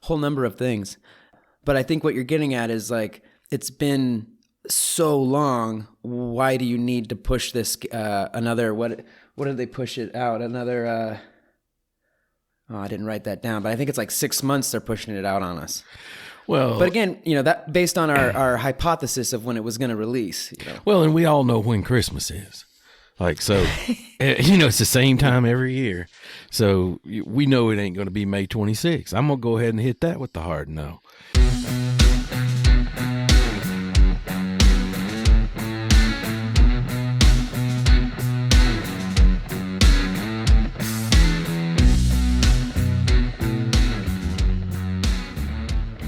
whole number of things. But I think what you're getting at is like, it's been so long. Why do you need to push this another, what did they push it out? Another, I didn't write that down, but I think it's like 6 months they're pushing it out on us. Well, but again, that based on our hypothesis of when it was going to release. Well, and we all know when Christmas is. Like, so, it's the same time every year. So we know it ain't going to be May 26th. I'm going to go ahead and hit that with the hard no.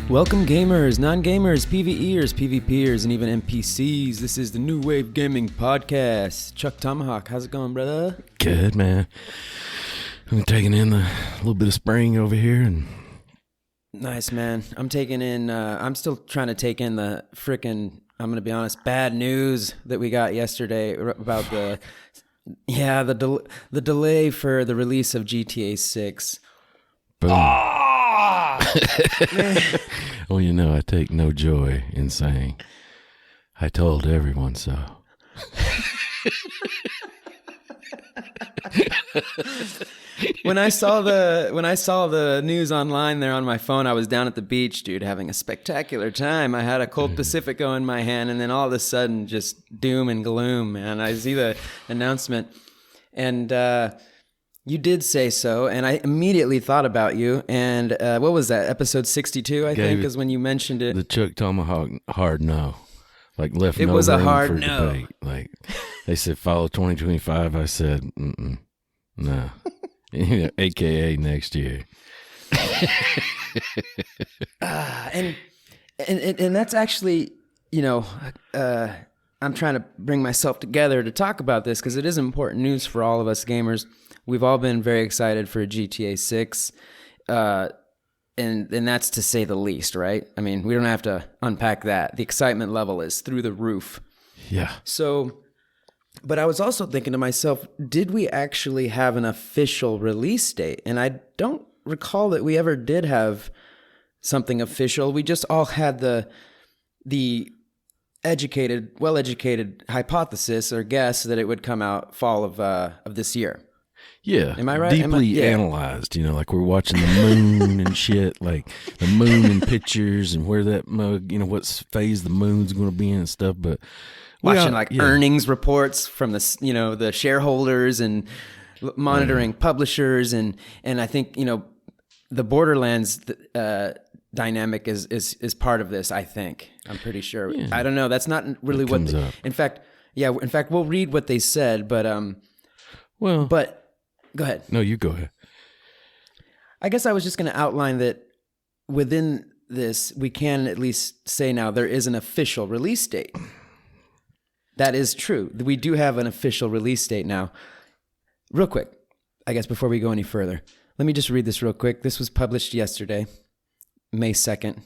Welcome gamers, non-gamers, PvEers, PvPers, and even NPCs. This is the New Wave Gaming Podcast. ChukTomahawk, how's it going, brother? Good, man. I'm taking in a little bit of spring over here. And nice, man. I'm still trying to take in the frickin', I'm going to be honest, bad news that we got yesterday about the delay for the release of GTA 6. Boom. Well, I take no joy in saying, I told everyone so. When I saw the news online there on my phone, I was down at the beach, dude, having a spectacular time. I had a Colt Pacifico in my hand, and then all of a sudden, just doom and gloom, man. I see the announcement, and you did say so, and I immediately thought about you. And what was that? Episode 62, I think, is when you mentioned it. The ChukTomahawk hard no. Like, left it no was room a hard for no. debate. Like, they said follow 2025. I said, no. AKA next year. And that's actually, I'm trying to bring myself together to talk about this because it is important news for all of us gamers. We've all been very excited for GTA 6, and that's to say the least, right? I mean, we don't have to unpack that. The excitement level is through the roof. Yeah. So, but I was also thinking to myself, did we actually have an official release date? And I don't recall that we ever did have something official. We just all had the well-educated hypothesis or guess that it would come out fall of this year. Yeah. Am I right? Deeply analyzed, like we're watching the moon and shit, like the moon and pictures and where that, what phase the moon's going to be in and stuff. But watching earnings reports from the shareholders and monitoring publishers. And I think, the Borderlands dynamic is part of this, I think. I'm pretty sure. Yeah. I don't know. That's not really what in fact, we'll read what they said, but go ahead. No, you go ahead. I guess I was just going to outline that within this, we can at least say now there is an official release date. That is true. We do have an official release date now. Real quick, I guess before we go any further, let me just read this real quick. This was published yesterday, May 2nd.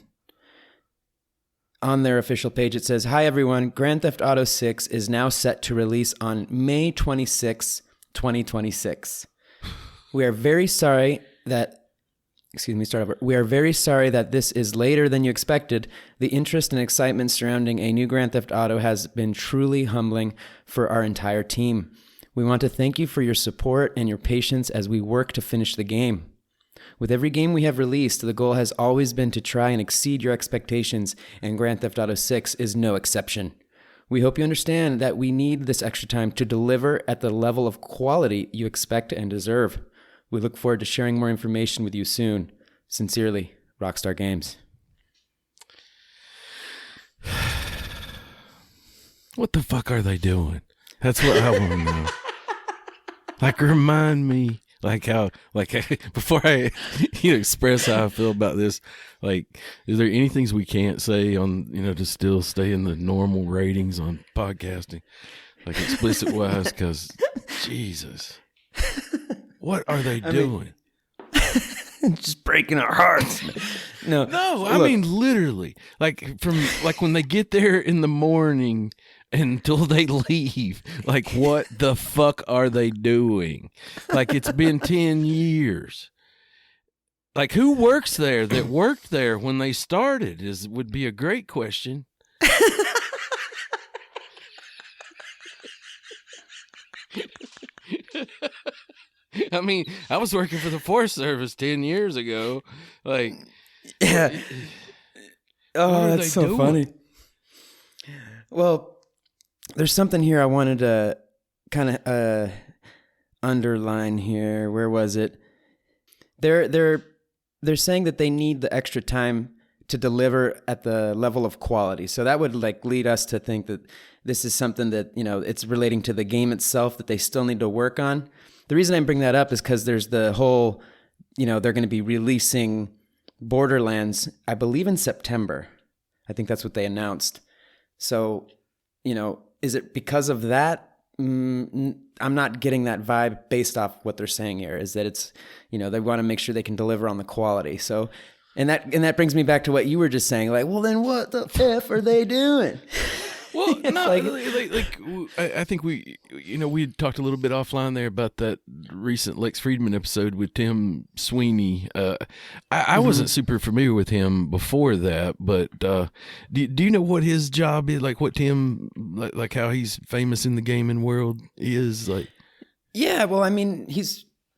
On their official page, it says, "Hi everyone, Grand Theft Auto 6 is now set to release on May 26, 2026. We are very sorry that We are very sorry that this is later than you expected. The interest and excitement surrounding a new Grand Theft Auto has been truly humbling for our entire team. We want to thank you for your support and your patience as we work to finish the game. With every game we have released, the goal has always been to try and exceed your expectations, and Grand Theft Auto 6 is no exception. We hope you understand that we need this extra time to deliver at the level of quality you expect and deserve. We look forward to sharing more information with you soon. Sincerely, Rockstar Games." What the fuck are they doing? That's what I want to know. Like, remind me, before I express how I feel about this, is there any things we can't say on, to still stay in the normal ratings on podcasting, like explicit wise? Because Jesus, what are they doing? Just breaking our hearts. No, I mean literally, from when they get there in the morning until they leave, what the fuck are they doing? It's been 10 years. Like, who works there that worked there when they started would be a great question. I mean, I was working for the Forest Service 10 years ago. Like, yeah. Oh, that's so doing? funny. Well, there's something here I wanted to kind of underline here. Where was it? They're saying that they need the extra time to deliver at the level of quality. So that would like lead us to think that this is something that, it's relating to the game itself that they still need to work on. The reason I bring that up is because there's the whole, they're going to be releasing Borderlands, I believe in September. I think that's what they announced. So, is it because of that? I'm not getting that vibe based off what they're saying here, is that it's, they want to make sure they can deliver on the quality. So, and that brings me back to what you were just saying, like, well, then what the F are they doing? Well, no, I think we talked a little bit offline there about that recent Lex Friedman episode with Tim Sweeney. I wasn't super familiar with him before that, but do you know what his job is? Like what Tim, like how he's famous in the gaming world is? Like, yeah, well, I mean,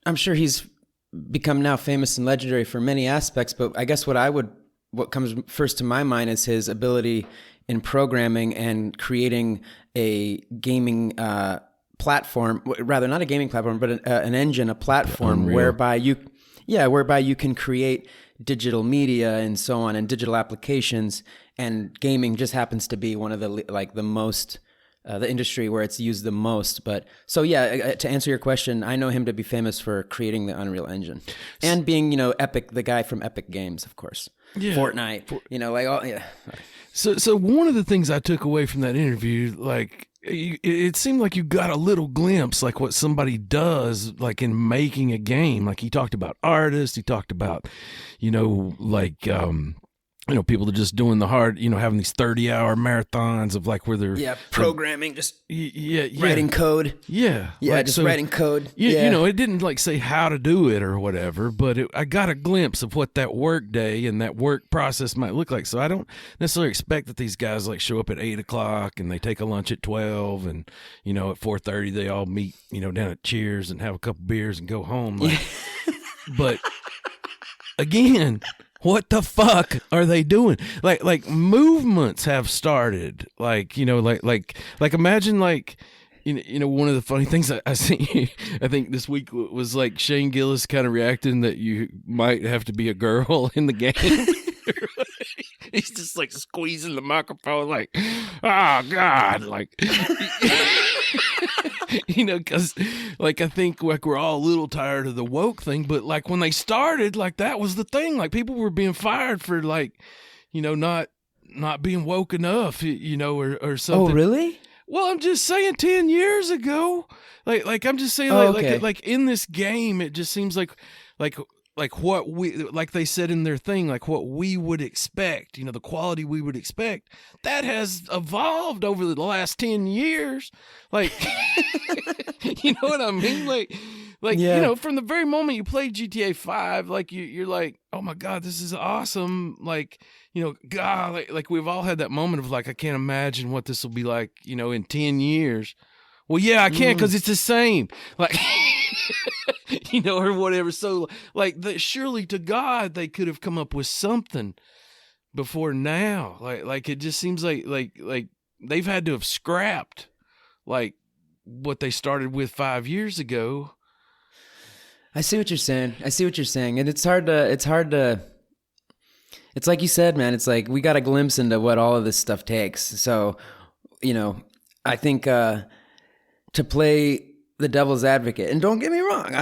I'm sure he's become now famous and legendary for many aspects, but I guess what comes first to my mind is his ability in programming and creating a gaming platform, rather not a gaming platform, but an engine, a platform whereby you can create digital media and so on and digital applications. And gaming just happens to be one of the most, the industry where it's used the most. But so, yeah, to answer your question, I know him to be famous for creating the Unreal Engine and being, Epic, the guy from Epic Games, of course. Yeah. Fortnite, yeah. So one of the things I took away from that interview, like it seemed like you got a little glimpse, like what somebody does, like in making a game. Like he talked about artists, he talked about, people that are just doing the hard, having these 30-hour marathons of like where they're programming, just writing code. Yeah, writing code. It didn't like say how to do it or whatever, but I got a glimpse of what that work day and that work process might look like. So I don't necessarily expect that these guys like show up at 8:00 and they take a lunch at 12, and at 4:30 they all meet down at Cheers and have a couple beers and go home. Like, but again. What the fuck are they doing? Like movements have started. Like imagine one of the funny things I see, I think this week was like Shane Gillis kind of reacting that you might have to be a girl in the game. He's just like squeezing the microphone like, oh God, like, because like I think like we're all a little tired of the woke thing, but like when they started, like that was the thing. Like people were being fired for like, not being woke enough, or something. Oh, really? Well, I'm just saying 10 years ago, like I'm just saying like in this game, it just seems like what like they said in their thing, like what we would expect, the quality we would expect, that has evolved over the last 10 years. Like, you know what I mean? Like, from the very moment you played GTA 5, like you're like, oh my God, this is awesome. Like, God, like we've all had that moment of like, I can't imagine what this will be like, in 10 years. Well, yeah, I can't because it's the same. Like, or whatever. So, like, surely to God, they could have come up with something before now. Like it just seems like they've had to have scrapped like what they started with 5 years ago. I see what you're saying. And it's hard to, it's like you said, man, it's like we got a glimpse into what all of this stuff takes. So, I think, to play the devil's advocate, and don't get me wrong,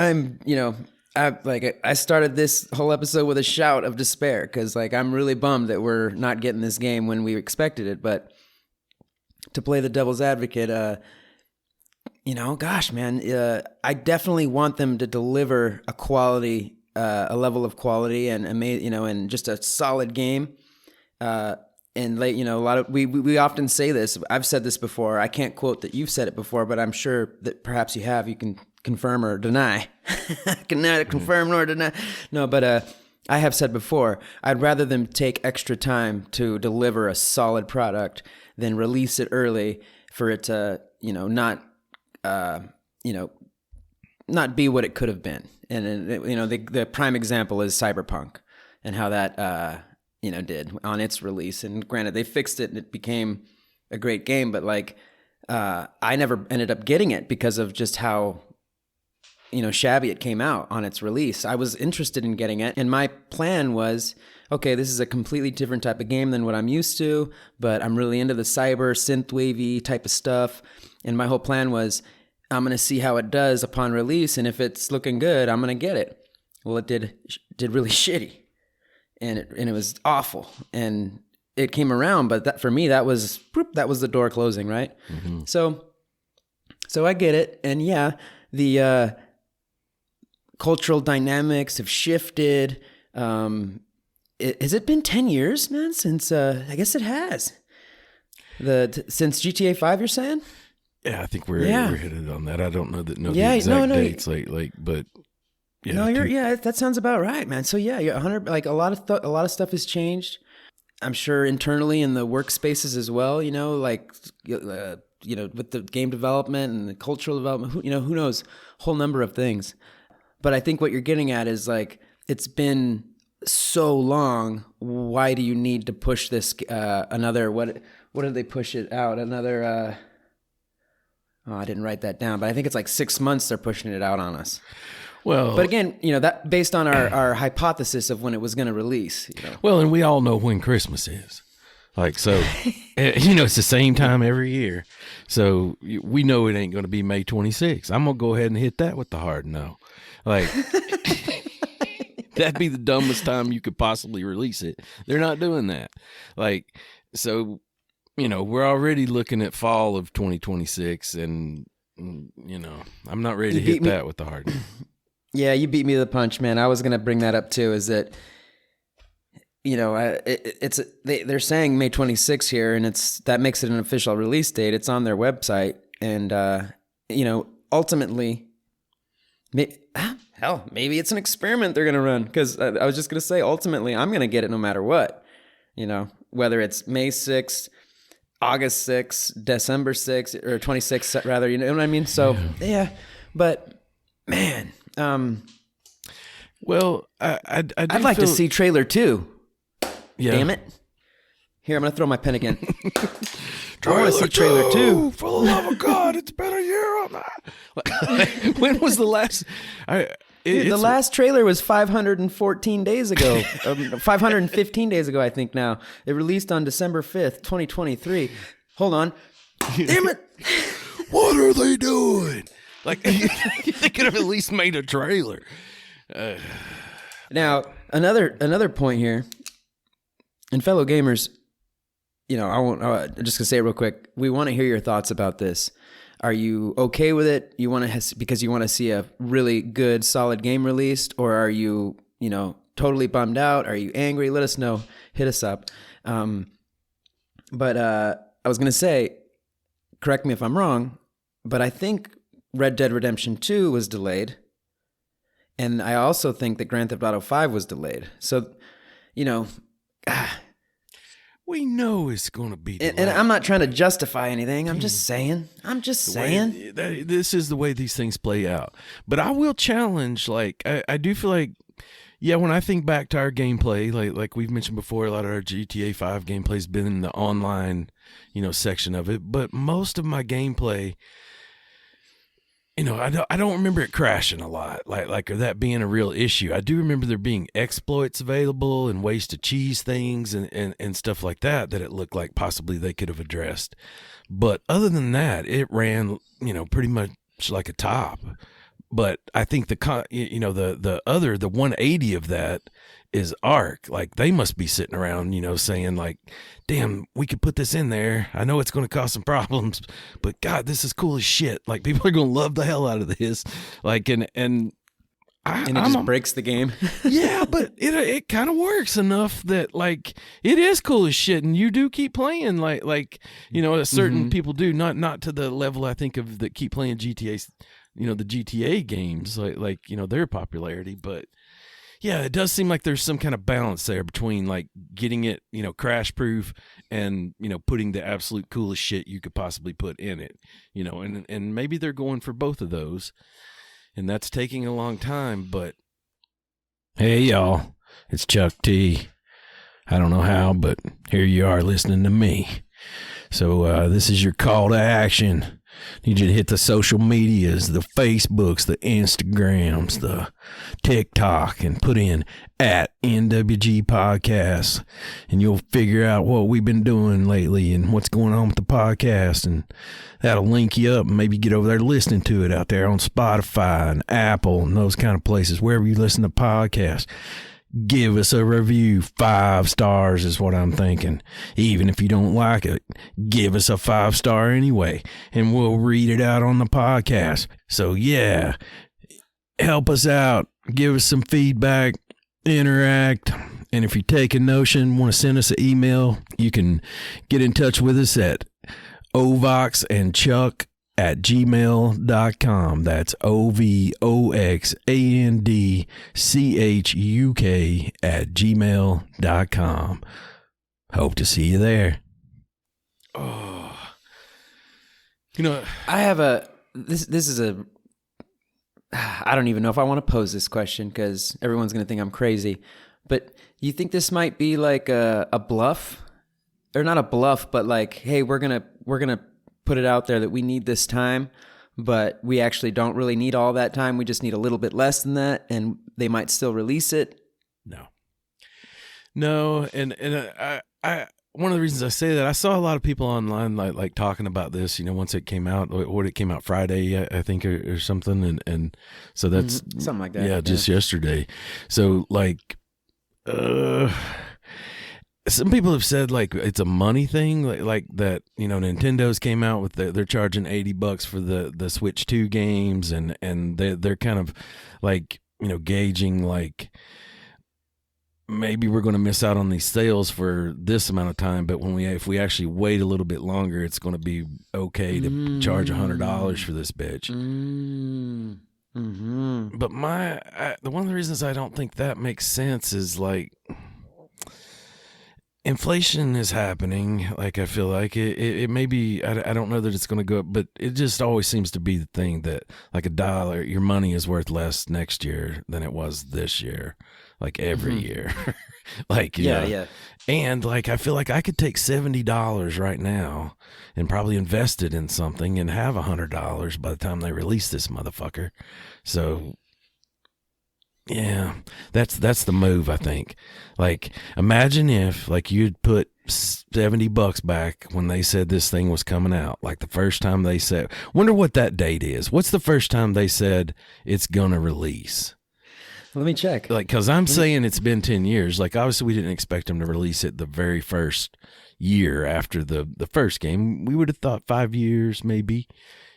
I started this whole episode with a shout of despair because like I'm really bummed that we're not getting this game when we expected it. But to play the devil's advocate, gosh, man, I definitely want them to deliver a level of quality and and just a solid game. And a lot of we often say this. I've said this before. I can't quote that you've said it before, but I'm sure that perhaps you have. You can confirm or deny. I can neither confirm nor deny. No, but I have said before, I'd rather them take extra time to deliver a solid product than release it early for it to, not be what it could have been. And the prime example is Cyberpunk and how that did on its release. And granted, they fixed it and it became a great game, but I never ended up getting it because of just how shabby it came out on its release. I was interested in getting it, and my plan was, okay, this is a completely different type of game than what I'm used to, but I'm really into the cyber synth-wavy type of stuff, and my whole plan was, I'm going to see how it does upon release, and if it's looking good, I'm going to get it. Well, it did really shitty, and it was awful, and it came around, but for me, that was the door closing, right? Mm-hmm. So I get it, and yeah, the cultural dynamics have shifted. Has it been 10 years, man, since I guess it has. Since GTA 5, you're saying? Yeah, I think we're headed on that. I don't know the exact dates, but yeah. No, that sounds about right, man. So yeah, you're 100. Like a lot of stuff has changed. I'm sure internally in the workspaces as well. With the game development and the cultural development. Who knows? Whole number of things. But I think what you're getting at is it's been so long. Why do you need to push this another? What did they push it out? Another. I didn't write that down, but I think it's 6 months they're pushing it out on us. Well, but again, that based on our hypothesis of when it was going to release. Well, and we all know when Christmas is. It's the same time every year. So we know it ain't going to be May 26th. I'm going to go ahead and hit that with the hard no. That'd be the dumbest time you could possibly release it. They're not doing that. So, we're already looking at fall of 2026 and, I'm not ready to hit that with the hard no. Yeah, you beat me to the punch, man. I was going to bring that up too, is that, they're saying May 26th here, and that makes it an official release date. It's on their website. And, ultimately, maybe it's an experiment they're going to run, because I was just going to say, ultimately, I'm going to get it no matter what, whether it's May 6th, August 6th, December 6th, or 26th, rather, you know what I mean? So, yeah, but man, well, I'd like to see trailer 2. Yeah. Damn it. Here, I'm going to throw my pen again. I want to see trailer 2. For the love of God, it's been a year on that. When was the last? The last trailer was 514 days ago. 515 days ago, I think now. It released on December 5th, 2023. Hold on. Damn it. What are they doing? They could have at least made a trailer. Now, another point here. And fellow gamers, I'm just gonna say it real quick. We want to hear your thoughts about this. Are you okay with it? Because you want to see a really good, solid game released, or are you, totally bummed out? Are you angry? Let us know. Hit us up. But I was gonna say, correct me if I'm wrong, but I think Red Dead Redemption 2 was delayed, and I also think that Grand Theft Auto 5 was delayed. So, we know it's going to be delayed. And I'm not trying to justify anything. I'm just saying. This is the way these things play out. But I will challenge, I do feel like, when I think back to our gameplay, like we've mentioned before, a lot of our GTA 5 gameplay has been in the online, section of it. But most of my gameplay, I don't remember it crashing a lot, or that being a real issue. I do remember there being exploits available and ways to cheese things and stuff like that it looked like possibly they could have addressed. But other than that, it ran, pretty much like a top. But I think the 180 of that is Arc. They must be sitting around, saying damn, we could put this in there. I know it's going to cause some problems, but God, this is cool as shit. People are going to love the hell out of this. And it just breaks the game. Yeah, but it kind of works enough that it is cool as shit, and you do keep playing certain people do, not to the level I think of that keep playing GTA, the GTA games, their popularity, but Yeah, it does seem like there's some kind of balance there between like getting it, crash proof and, putting the absolute coolest shit you could possibly put in it, and maybe they're going for both of those, and that's taking a long time. But hey, y'all, it's Chuck T. I don't know how, but here you are listening to me. So this is your call to action. Need you to hit the social medias, the Facebooks, the Instagrams, the TikTok, and put in at NWG Podcast, and you'll figure out what we've been doing lately and what's going on with the podcast, and that'll link you up and maybe get over there listening to it out there on Spotify and Apple and those kind of places, wherever you listen to podcasts. Give us a review. 5 stars is what I'm thinking. Even if you don't like it, give us a 5-star anyway, and we'll read it out on the podcast. So yeah, help us out. Give us some feedback. Interact. And if you take a notion, want to send us an email, you can get in touch with us at Ovox and Chuk at gmail.com. That's OVOXANDCHUK at gmail.com. Hope to see you there. Oh, I have this is I don't even know if I want to pose this question because everyone's going to think I'm crazy, but you think this might be like a bluff, or not a bluff, but like, hey, we're going to put it out there that we need this time, but we actually don't really need all that time. We just need a little bit less than that, and they might still release it. No, and I one of the reasons I say that, I saw a lot of people online like talking about this. Once it came out, it came out Friday, I think, or something, and so that's something like that. Yeah, just yesterday. So like, some people have said like it's a money thing, like that. Nintendo's came out with they're charging $80 for the Switch 2 games, and they're kind of like gauging like maybe we're going to miss out on these sales for this amount of time, but if we actually wait a little bit longer, it's going to be okay to charge $100 for this bitch. Mm-hmm. But one of the reasons I don't think that makes sense is like, inflation is happening. Like, I feel like it may be, I don't know that it's going to go up, but it just always seems to be the thing that like $1, your money is worth less next year than it was this year, like every year. Like, yeah. And like, I feel like I could take $70 right now and probably invest it in something and have $100 by the time they release this motherfucker. So yeah, that's the move, I think. Like, imagine if like you'd put $70 back when they said this thing was coming out. Like the first time they said, wonder what that date is. What's the first time they said it's gonna release? Let me check. Like, cause I'm saying it's been 10 years. Like, obviously we didn't expect them to release it the very first year after the first game. We would have thought 5 years maybe,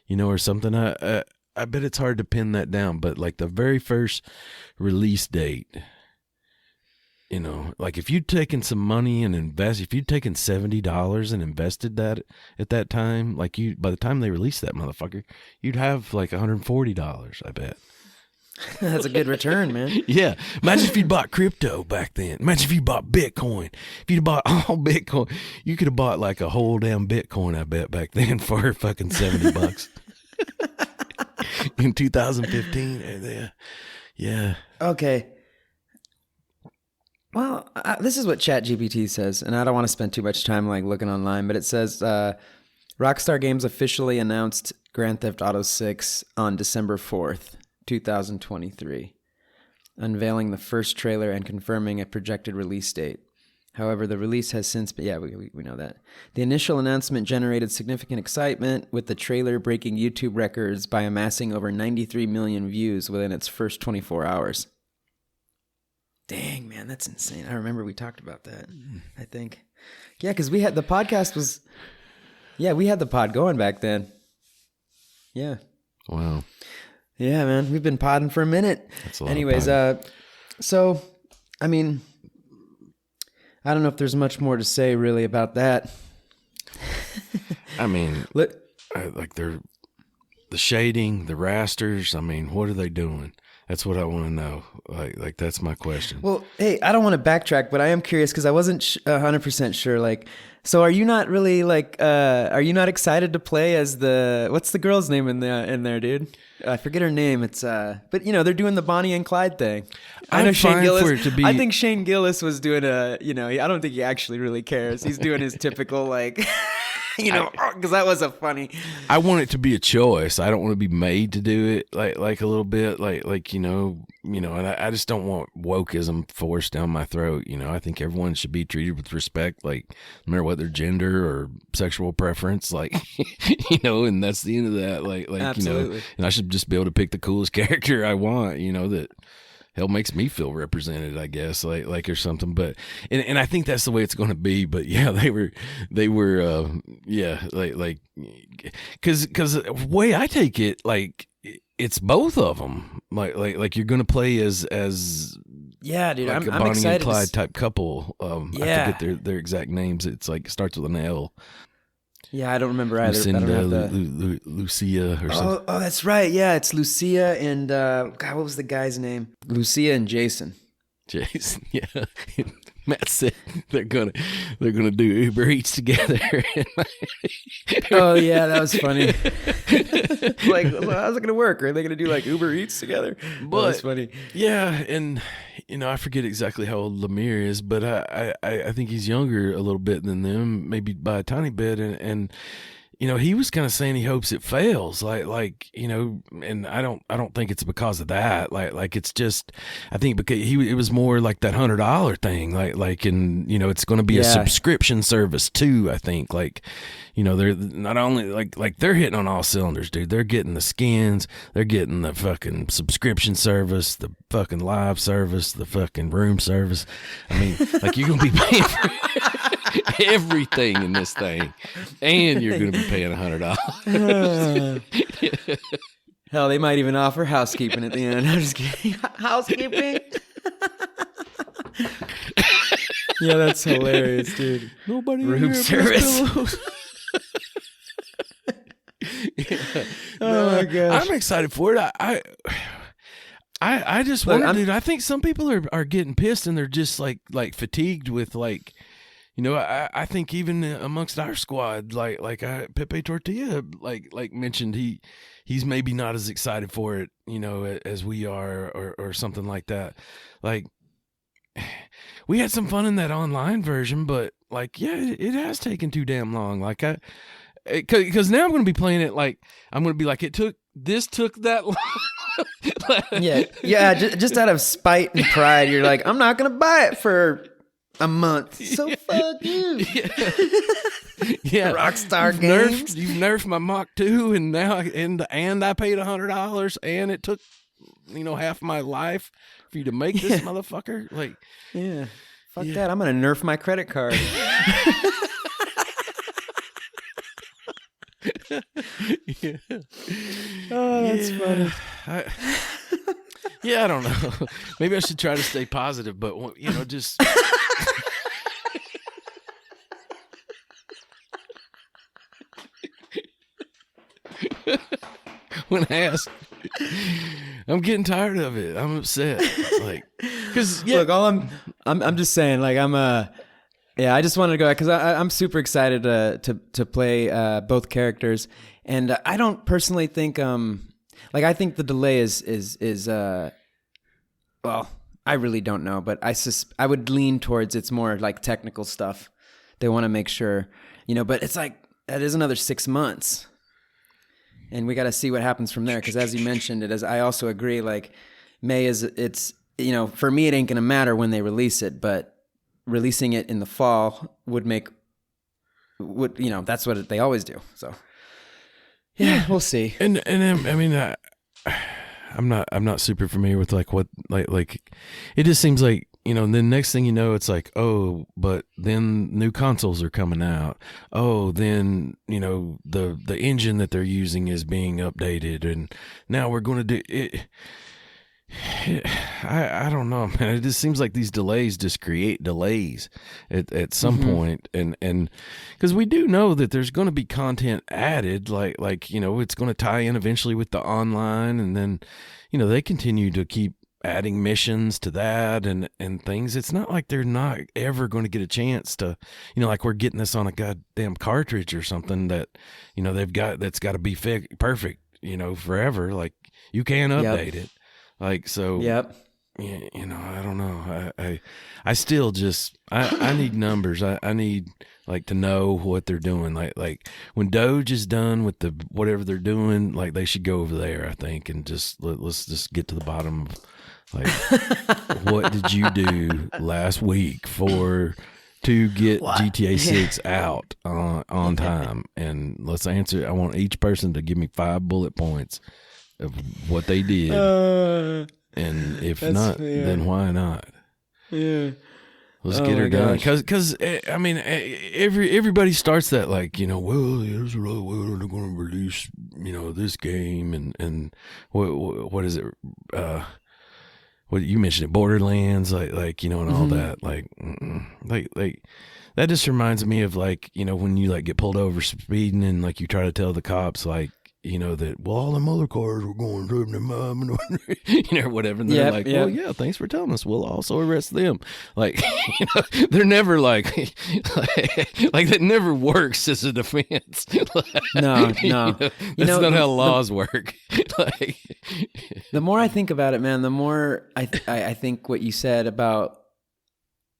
or something. I bet it's hard to pin that down, but like the very first release date, like if you'd taken some money and if you'd taken $70 and invested that at that time, like by the time they released that motherfucker, you'd have like $140, I bet. That's a good return, man. Yeah. Imagine if you'd bought crypto back then. Imagine if you bought Bitcoin. If you'd bought all Bitcoin, you could have bought like a whole damn Bitcoin, I bet, back then for fucking $70. In 2015, yeah. Okay. Well, this is what ChatGPT says, and I don't want to spend too much time like looking online, but it says Rockstar Games officially announced Grand Theft Auto 6 on December 4th, 2023, unveiling the first trailer and confirming a projected release date. However, the release has since been, we know that. The initial announcement generated significant excitement, with the trailer breaking YouTube records by amassing over 93 million views within its first 24 hours. Dang, man, that's insane. I remember we talked about that, I think. Yeah, because we had the podcast was, we had the pod going back then. Yeah. Wow. Yeah, man, we've been podding for a minute. That's a lot. Anyways, so, I mean, I don't know if there's much more to say really about that. I mean, like the shading, the rasters. I mean, what are they doing? That's what I want to know. Like that's my question. Well, hey, I don't want to backtrack, but I am curious because I wasn't 100% sure. Like, so are you not really like, are you not excited to play as what's the girl's name in there, dude? I forget her name. It's, but you know, they're doing the Bonnie and Clyde thing. I know Shane Gillis. I think Shane Gillis was doing I don't think he actually really cares. He's doing his typical like, because that was a funny. I want it to be a choice. I don't want to be made to do it like a little bit and I just don't want wokeism forced down my throat. I think everyone should be treated with respect, like no matter what their gender or sexual preference, like, and that's the end of that. Like, Absolutely. And I should just be able to pick the coolest character I want, that hell makes me feel represented, I guess, like or something. But and I think that's the way it's going to be. But yeah, they were like because the way I take it, like it's both of them. Like you're going to play as yeah, dude. like I'm Bonnie excited and Clyde type couple. I forget their exact names. It's like starts with an L. Yeah, I don't remember either. Lucinda, Lucia or something. Oh, that's right. Yeah, it's Lucia and God, what was the guy's name? Lucia and Jason. Jason, yeah. Matt said they're gonna do Uber Eats together. Oh yeah, that was funny. Like, how's it gonna work? Are they gonna do like Uber Eats together? But that's funny. Yeah, and I forget exactly how old Lemire is, but I think he's younger a little bit than them, maybe by a tiny bit, and he was kind of saying he hopes it fails, and I don't think it's because of that, like it's just, I think because it was more like that $100 thing, and it's going to be a subscription service too. I think they're not only like they're hitting on all cylinders, dude. They're getting the skins, they're getting the fucking subscription service, the fucking live service, the fucking room service. I mean, like you're gonna be paying for everything in this thing, and you're gonna be paying $100. Hell, they might even offer housekeeping at the end. I'm just kidding. Housekeeping? Yeah, that's hilarious, dude. Nobody room service. Oh my gosh, I'm excited for it. I just wonder, dude. I think some people are getting pissed and they're just like fatigued with I think even amongst our squad, Pepe Tortilla, mentioned he's maybe not as excited for it, as we are, or something like that. Like, we had some fun in that online version, but it has taken too damn long. Because now I'm going to be playing it I'm going to be like, it took that long. yeah. Just out of spite and pride, you're like, I'm not going to buy it for a month. So fuck you. Yeah. Rockstar Games. You've nerfed my Mach 2 and now and I paid $100 and it took half my life for you to make this motherfucker. Fuck that. I'm gonna nerf my credit card. Oh, that's funny. I don't know. Maybe I should try to stay positive, but just. When asked, I'm getting tired of it. I'm upset. Because look, I'm just saying, I just wanted to go because I'm super excited to play both characters, and I don't personally think I think the delay is well, I really don't know, but I would lean towards it's more like technical stuff. They want to make sure, but it's that is another 6 months. And we got to see what happens from there. Because as you mentioned it, as I also agree, May it's for me, it ain't going to matter when they release it, but releasing it in the fall would that's what they always do. So yeah, we'll see. And I mean, I'm not super familiar with what it just seems like, and then next thing you know, it's oh, but then new consoles are coming out. Oh, then, the engine that they're using is being updated. And now we're going to do it. I don't know, man. It just seems like these delays just create delays at some point, and because we do know that there's going to be content added, like it's going to tie in eventually with the online, and then they continue to keep adding missions to that and things. It's not like they're not ever going to get a chance to, like we're getting this on a goddamn cartridge or something that they've got that's got to be perfect, forever. Like you can update it. Like, so, Yep. I don't know. I still just, I need numbers. I need like to know what they're doing. Like when Doge is done with whatever they're doing, like they should go over there, I think, and just, let's just get to the bottom of like, what did you do last week to get GTA 6 out on time? And let's answer. I want each person to give me 5 bullet points of what they did, and if not, then why not? Yeah, let's get her done. Because I mean, everybody starts that like, well, here's the right way they're going to release, this game, and what is it? What you mentioned it, Borderlands, like and all that, like that just reminds me of like when you like get pulled over speeding and like you try to tell the cops like. That, well, all them other cars were going through them, or whatever. And they're like, well, yeah, thanks for telling us. We'll also arrest them. Like, they're never like that never works as a defense. No. That's not how laws work. Like, the more I think about it, man, the more I think what you said about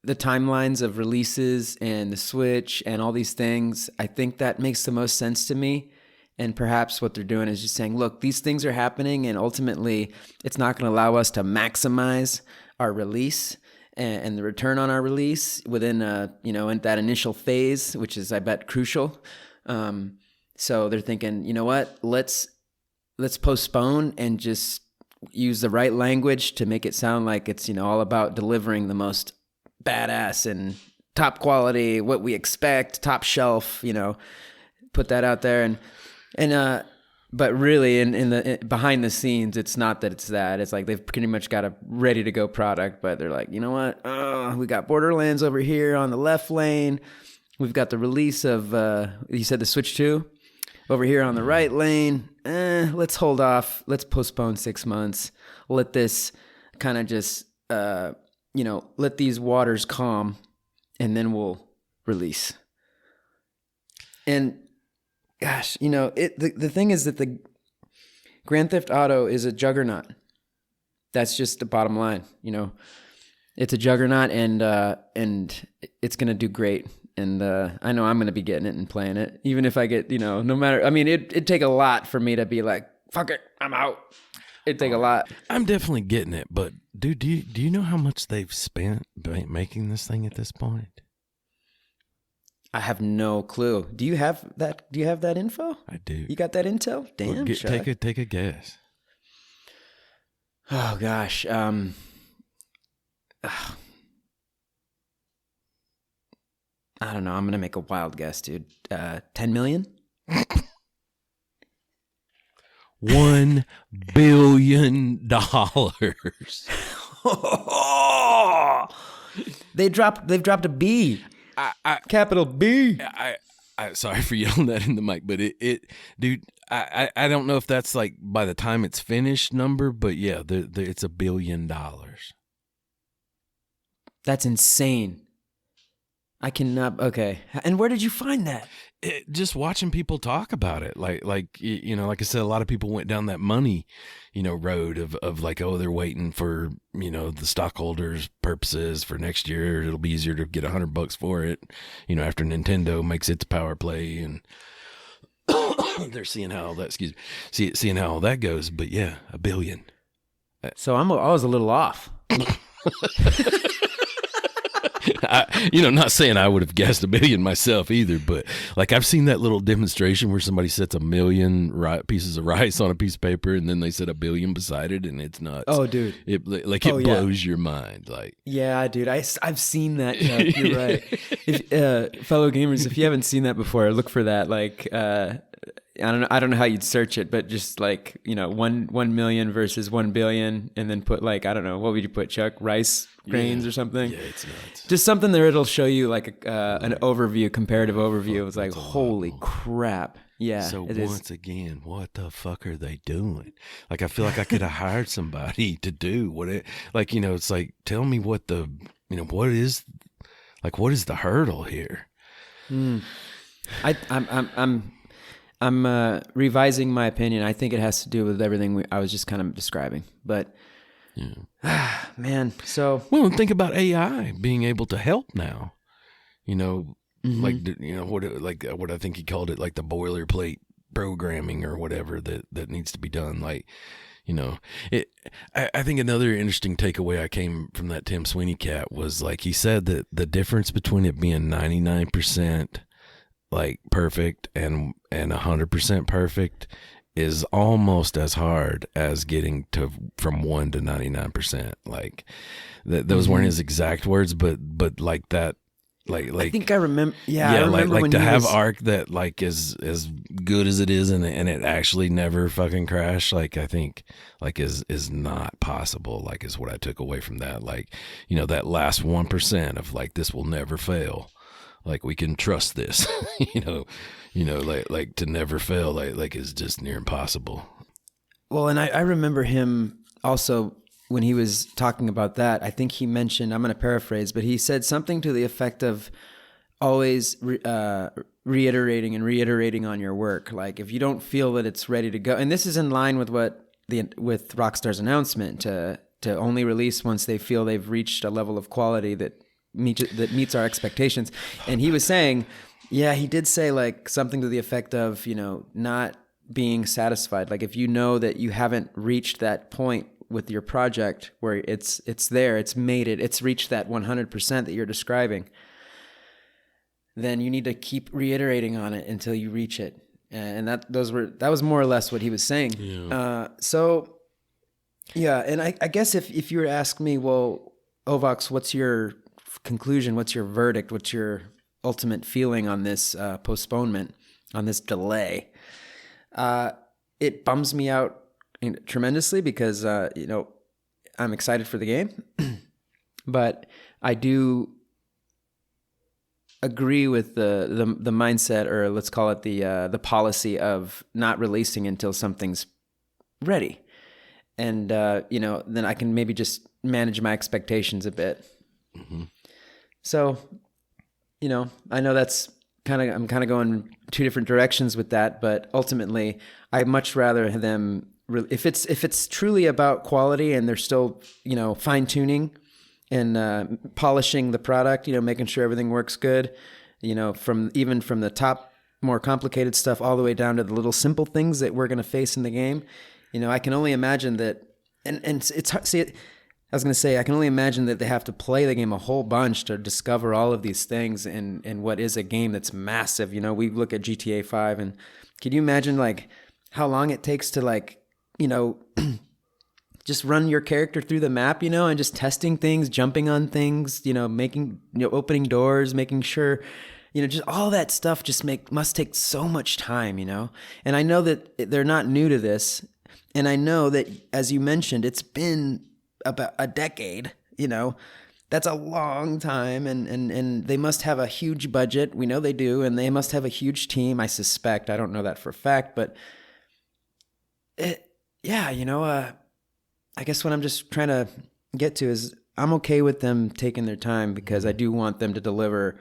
the timelines of releases and the Switch and all these things, I think that makes the most sense to me. And perhaps what they're doing is just saying, look, these things are happening, and ultimately it's not going to allow us to maximize our release and the return on our release within, in that initial phase, which is, I bet, crucial. So they're thinking, you know what, let's postpone and just use the right language to make it sound like it's, all about delivering the most badass and top quality, what we expect, top shelf, put that out there. But really in the behind the scenes, it's not that it's that. It's like they've pretty much got a ready to go product, but they're like, you know what? We got Borderlands over here on the left lane. We've got the release of, you said the Switch 2 over here on the right lane. Let's hold off. Let's postpone 6 months. Let this kind of just, let these waters calm, and then we'll release. And gosh, the thing is that the Grand Theft Auto is a juggernaut. That's just the bottom line. It's a juggernaut, and it's gonna do great. And I know I'm gonna be getting it and playing it, even if I get no matter. I mean, it'd take a lot for me to be like, fuck it, I'm out. It'd take a lot. I'm definitely getting it, but dude, do you know how much they've spent making this thing at this point? I have no clue. Do you have that? Do you have that info? I do. You got that intel? Damn. Well, take a guess. Oh gosh. I don't know. I'm gonna make a wild guess, dude. 10 million. $1 billion. They've dropped a B. Capital B. I sorry for yelling that in the mic, but dude, I don't know if that's like by the time it's finished number, but yeah, it's $1 billion. That's insane. I cannot. Okay, and where did you find that? Just watching people talk about it, like like I said, a lot of people went down that money, road of like, oh, they're waiting for the stockholders' purposes for next year. It'll be easier to get $100 for it, after Nintendo makes its power play, and they're seeing how all that seeing how all that goes. But yeah, $1 billion. So I was a little off. Not saying I would have guessed $1 billion myself either, but like I've seen that little demonstration where somebody sets 1 million pieces of rice on a piece of paper, and then they set 1 billion beside it, and it's nuts. Oh, dude, it blows your mind. Like, yeah, dude, I've seen that. You're right. Fellow gamers, if you haven't seen that before, look for that. Like, I don't know how you'd search it, but just like, 1 million versus 1 billion, and then put like, I don't know, what would you put, Chuck? Rice grains or something? Yeah, it's nuts. Just something there. It'll show you like an overview, comparative overview. It was like, holy crap. Yeah. So once again, what the fuck are they doing? Like, I feel like I could have hired somebody to do what it, like, it's like, tell me what the, what is the hurdle here? I'm revising my opinion. I think it has to do with everything I was just kind of describing. But man, so well, think about AI being able to help now. Like what I think he called it, like the boilerplate programming or whatever that needs to be done. Like, I think another interesting takeaway I came from that Tim Sweeney cat was like he said that the difference between it being 99% like perfect and 100% perfect is almost as hard as getting from 1 to 99%. Like those weren't his exact words, but like that. Like I think I remember. Yeah, I remember like when to have Arc that like is as good as it is, and it actually never fucking crashed. Like I think like is not possible. Like is what I took away from that. Like that last 1% of like this will never fail. Like we can trust this. like to never fail. Like is just near impossible. Well, and I remember him also. When he was talking about that, I think he mentioned, I'm going to paraphrase, but he said something to the effect of always reiterating on your work. Like if you don't feel that it's ready to go, and this is in line with with Rockstar's announcement to only release once they feel they've reached a level of quality that meets our expectations. And he was saying, yeah, he did say like something to the effect of, not being satisfied. Like if you know that you haven't reached that point with your project where it's there, it's made it, it's reached that 100% that you're describing, then you need to keep reiterating on it until you reach it. And that was more or less what he was saying. Yeah. And I guess if you were to ask me, well, Ovox, what's your conclusion? What's your verdict? What's your ultimate feeling on this postponement, on this delay? It bums me out tremendously because I'm excited for the game, but I do agree with the mindset, or let's call it the policy of not releasing until something's ready, and then I can maybe just manage my expectations a bit. Mm-hmm. So, I know I'm kind of going two different directions with that, but ultimately, I'd much rather them. If it's truly about quality and they're still, fine tuning and polishing the product, making sure everything works good, from the top more complicated stuff all the way down to the little simple things that we're going to face in the game. I can only imagine that, and it's hard. See, I was going to say, I can only imagine that they have to play the game a whole bunch to discover all of these things in what is a game that's massive. We look at GTA 5, and can you imagine like how long it takes to like, just run your character through the map, and just testing things, jumping on things, making, opening doors, making sure, just all that stuff must take so much time, And I know that they're not new to this. And I know that, as you mentioned, it's been about a decade, that's a long time. And they must have a huge budget. We know they do. And they must have a huge team. I suspect. I don't know that for a fact, but I guess what I'm just trying to get to is I'm okay with them taking their time because I do want them to deliver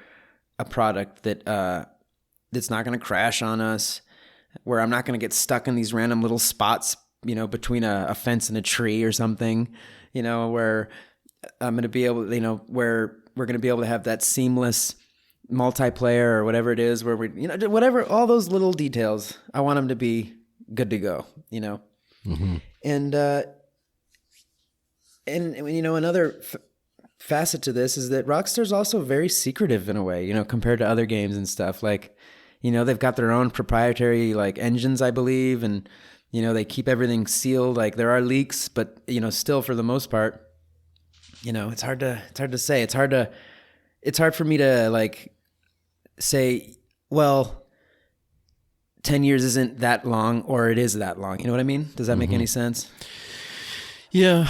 a product that's not going to crash on us, where I'm not going to get stuck in these random little spots, between a fence and a tree or something, where I'm going to be able, where we're going to be able to have that seamless multiplayer or whatever it is, where whatever, all those little details, I want them to be good to go, Mm-hmm. And another facet to this is that Rockstar's also very secretive in a way, compared to other games and stuff. Like, they've got their own proprietary like engines, I believe, and they keep everything sealed. Like there are leaks, but still for the most part, it's hard to say. It's hard for me to like say, well, 10 years isn't that long, or it is that long. You know what I mean? Does that make any sense? Yeah,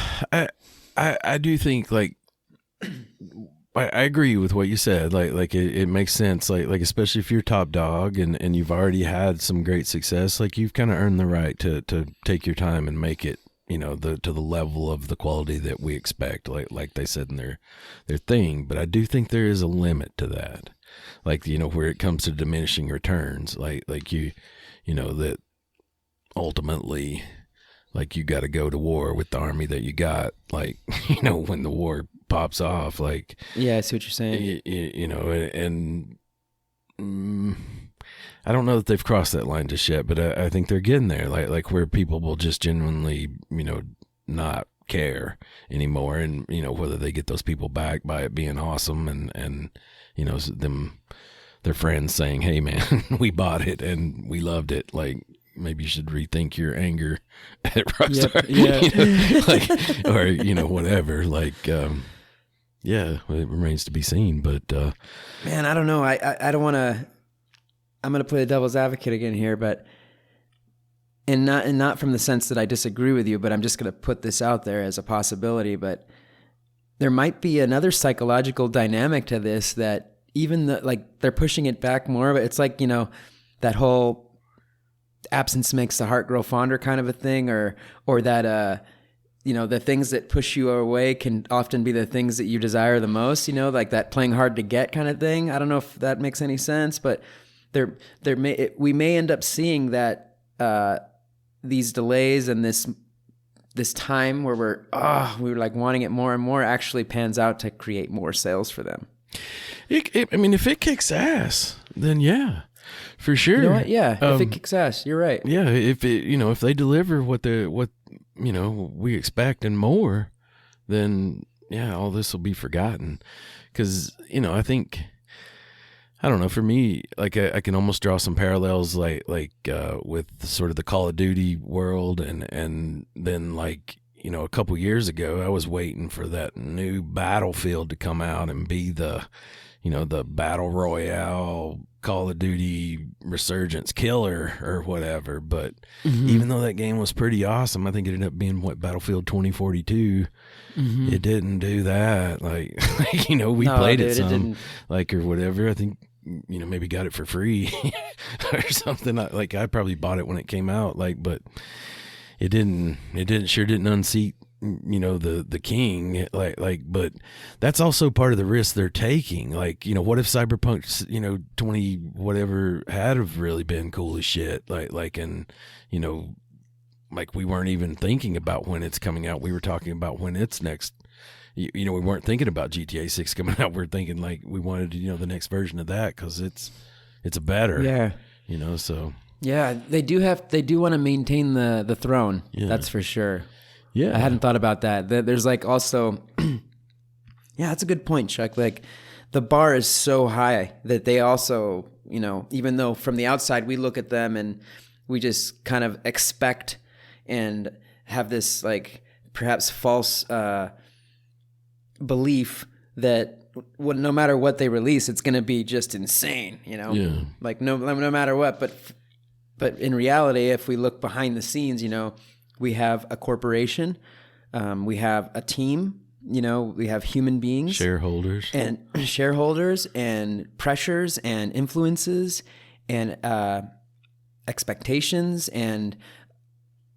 I do think like I agree with what you said. Like it makes sense. Like especially if you're top dog and you've already had some great success, like you've kind of earned the right to take your time and make it, you know, to the level of the quality that we expect. Like they said in their thing. But I do think there is a limit to that. Like, you know, where it comes to diminishing returns, like you know, that ultimately, like you got to go to war with the army that you got, like, you know, when the war pops off, like, yeah, I see what you're saying. you know, and I don't know that they've crossed that line just yet, but I think they're getting there, like where people will just genuinely, you know, not care anymore, and you know, whether they get those people back by it being awesome and you know, their friends saying, hey man, we bought it and we loved it, like maybe you should rethink your anger at Rockstar. Yep, yeah. You know, like, or you know, whatever, like yeah, it remains to be seen, but man, I don't know, I don't want to, I'm going to play the devil's advocate again here, but and not from the sense that I disagree with you, but I'm just going to put this out there as a possibility. But there might be another psychological dynamic to this, that even like they're pushing it back more, but it's like, you know, that whole absence makes the heart grow fonder kind of a thing, or that, you know, the things that push you away can often be the things that you desire the most, you know, like that playing hard to get kind of thing. I don't know if that makes any sense, but we may end up seeing that, these delays and this time where we're like wanting it more and more actually pans out to create more sales for them. I mean, if it kicks ass, then yeah, for sure. You know what? Yeah, if it kicks ass, you're right. Yeah, if it, you know, if they deliver what you know we expect and more, then yeah, all this will be forgotten. Because you know, I think, I don't know, for me, like I can almost draw some parallels like with sort of the Call of Duty world, and then like, you know, a couple years ago I was waiting for that new Battlefield to come out and be the, you know, the battle royale Call of Duty resurgence killer or whatever. But even though that game was pretty awesome, I think it ended up being Battlefield 2042. It didn't do that. Like you know, we played it some, like, or whatever. I think, you know, maybe got it for free or something. Like I probably bought it when it came out, like, but it didn't unseat, you know, the king, like, but that's also part of the risk they're taking. Like, you know, what if Cyberpunk, you know, 20 whatever had have really been cool as shit, like, and you know, like we weren't even thinking about when it's coming out. We were talking about when it's next. You know, we weren't thinking about GTA 6 coming out. We're thinking like we wanted, you know, the next version of that because it's a better. Yeah. You know, so. Yeah, they do want to maintain the throne. Yeah. That's for sure. Yeah. I hadn't thought about that. There's like also, yeah, that's a good point, Chuck. Like the bar is so high that they also, you know, even though from the outside we look at them and we just kind of expect and have this like perhaps false belief that no matter what they release, it's going to be just insane, you know? Yeah. Like no matter what. But in reality, if we look behind the scenes, you know, we have a corporation, we have a team, you know, we have human beings, shareholders and pressures and influences and expectations and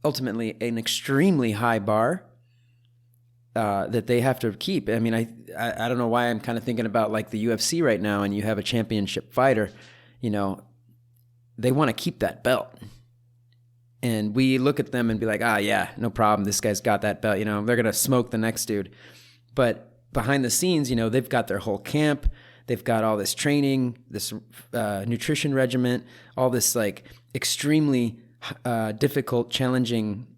ultimately an extremely high bar that they have to keep. I mean, I don't know why I'm kind of thinking about like the UFC right now, and you have a championship fighter, you know, they want to keep that belt. And we look at them and be like, yeah, no problem. This guy's got that belt, you know, they're going to smoke the next dude. But behind the scenes, you know, they've got their whole camp. They've got all this training, this nutrition regimen, all this like extremely difficult challenges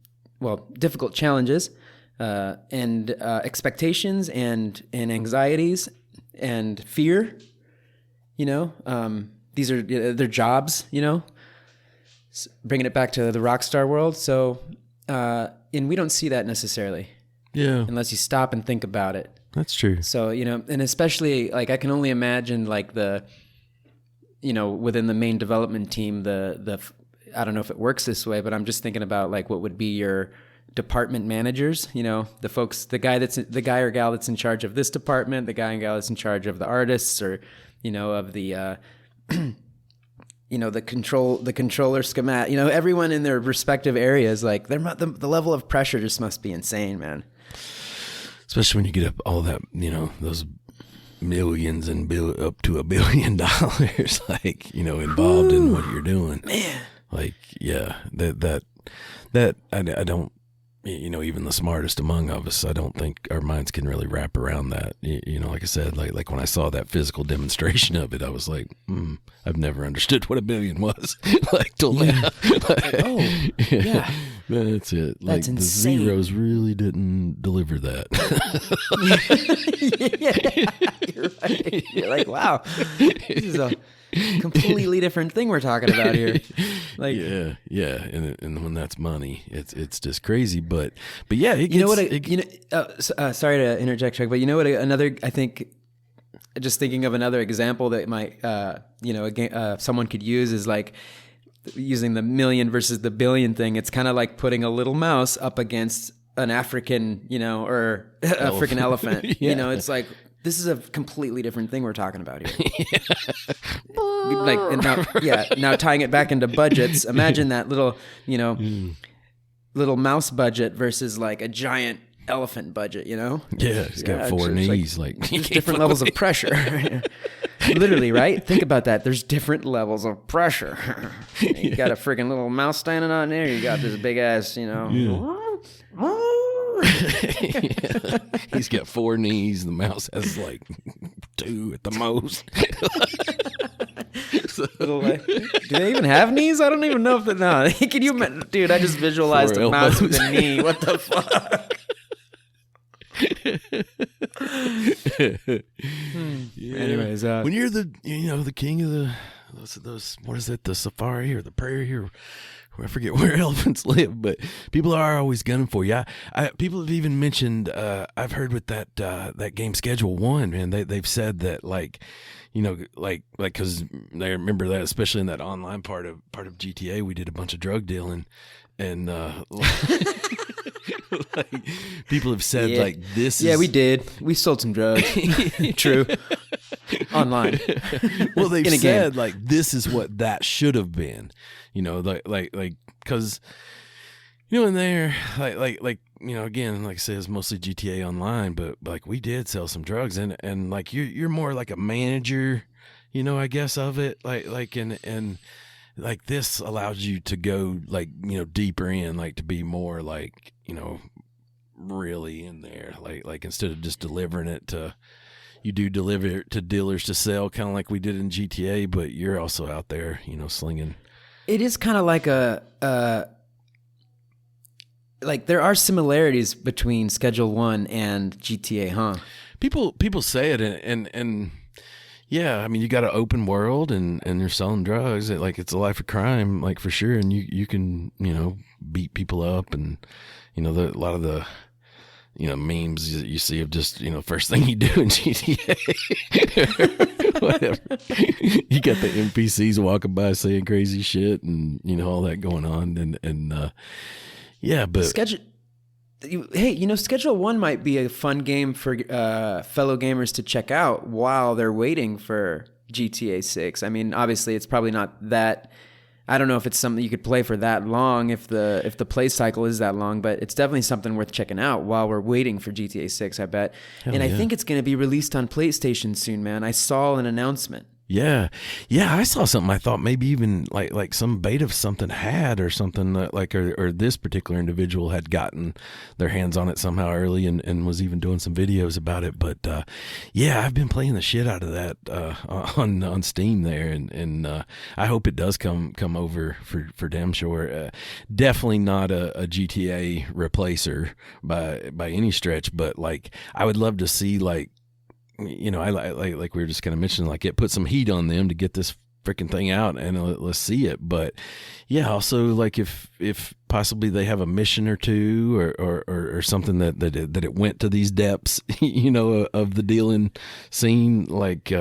and expectations and anxieties and fear, you know, these are their jobs, you know, bringing it back to the Rockstar world. So, and we don't see that necessarily. Yeah. Unless you stop and think about it. That's true. So, you know, and especially like I can only imagine like the, you know, within the main development team, the I don't know if it works this way, but I'm just thinking about like what would be your department managers, you know, the folks, the guy or gal that's in charge of this department, the guy and gal that's in charge of the artists, or, you know, of the, you know, the controller schematic, you know, everyone in their respective areas, like the level of pressure just must be insane, man. Especially when you get up all that, you know, those millions and up to $1 billion, like, you know, involved in what you're doing. Man. Like, yeah, that I don't, you know, even the smartest among us, I don't think our minds can really wrap around that. You know, like I said, like when I saw that physical demonstration of it, I was like, I've never understood what $1 billion was. Like till now. Like, oh, yeah. That's it. Like That's insane. the zeros really didn't deliver that. Yeah, you're right. You're like, wow, this is a completely different thing we're talking about here. Like, yeah, and when that's money, it's just crazy. But yeah, it gets, you know what? Sorry to interject, Chuck, but you know what? Another, I think, just thinking of another example that might, you know, someone could use is like using the million versus the billion thing. It's kind of like putting a little mouse up against an African, you know, or a freaking elephant. Yeah. You know, it's like, this is a completely different thing we're talking about here. Like, and now tying it back into budgets. Imagine that little, you know, little mouse budget versus like a giant elephant budget, you know? Yeah, it's got four knees. Like there's different levels of pressure. Literally, right? Think about that. There's different levels of pressure. You got a freaking little mouse standing on there. You got this big ass, you know. Yeah. He's got 4 knees. The mouse has like 2 at the most. Do they even have knees? I don't even know if no. Can you, dude? I just visualized a mouse with a knee. What the fuck? Yeah. Anyways, when you're the the king of those what is it, the safari or the prairie, or I forget where elephants live, but people are always gunning for you. People have even mentioned, I've heard with that game Schedule 1, and they've said that like because they remember that, especially in that online part of GTA, we did a bunch of drug dealing, and like people have said like this. Yeah, is... we did. We sold some drugs. True. Online. Well, they've said like this is what that should have been. You know, like because in there, like again, like I said, it's mostly GTA Online, but like we did sell some drugs, and like you're more like a manager, I guess, of it, like and like this allows you to go like deeper in, like to be more like really in there, like instead of just delivering it to. You do deliver it to dealers to sell, kind of like we did in GTA, but you're also out there, slinging. It is kind of like like there are similarities between Schedule 1 and GTA, huh? People say it, and yeah, I mean, you got an open world, and you're selling drugs. It's a life of crime, like for sure, and you can beat people up, and a lot of the. Memes that you see of just, first thing you do in GTA. Whatever. You got the NPCs walking by saying crazy shit and, all that going on. And yeah, but. Schedule 1 might be a fun game for fellow gamers to check out while they're waiting for GTA 6. I mean, obviously, it's probably not that. I don't know if it's something you could play for that long, if the play cycle is that long, but it's definitely something worth checking out while we're waiting for GTA 6, I bet. Hell and yeah. I think it's going to be released on PlayStation soon, man. I saw an announcement. Yeah, I saw something. I thought maybe even like some beta of something had or something or this particular individual had gotten their hands on it somehow early and was even doing some videos about it. But yeah, I've been playing the shit out of that on Steam there, and I hope it does come over for damn sure. Definitely not a GTA replacer by any stretch, but like I would love to see like. I like we were just kind of mentioning, like it put some heat on them to get this freaking thing out and let's see it. But yeah, also like if possibly they have a mission or two or something that it went to these depths, of the dealing scene, like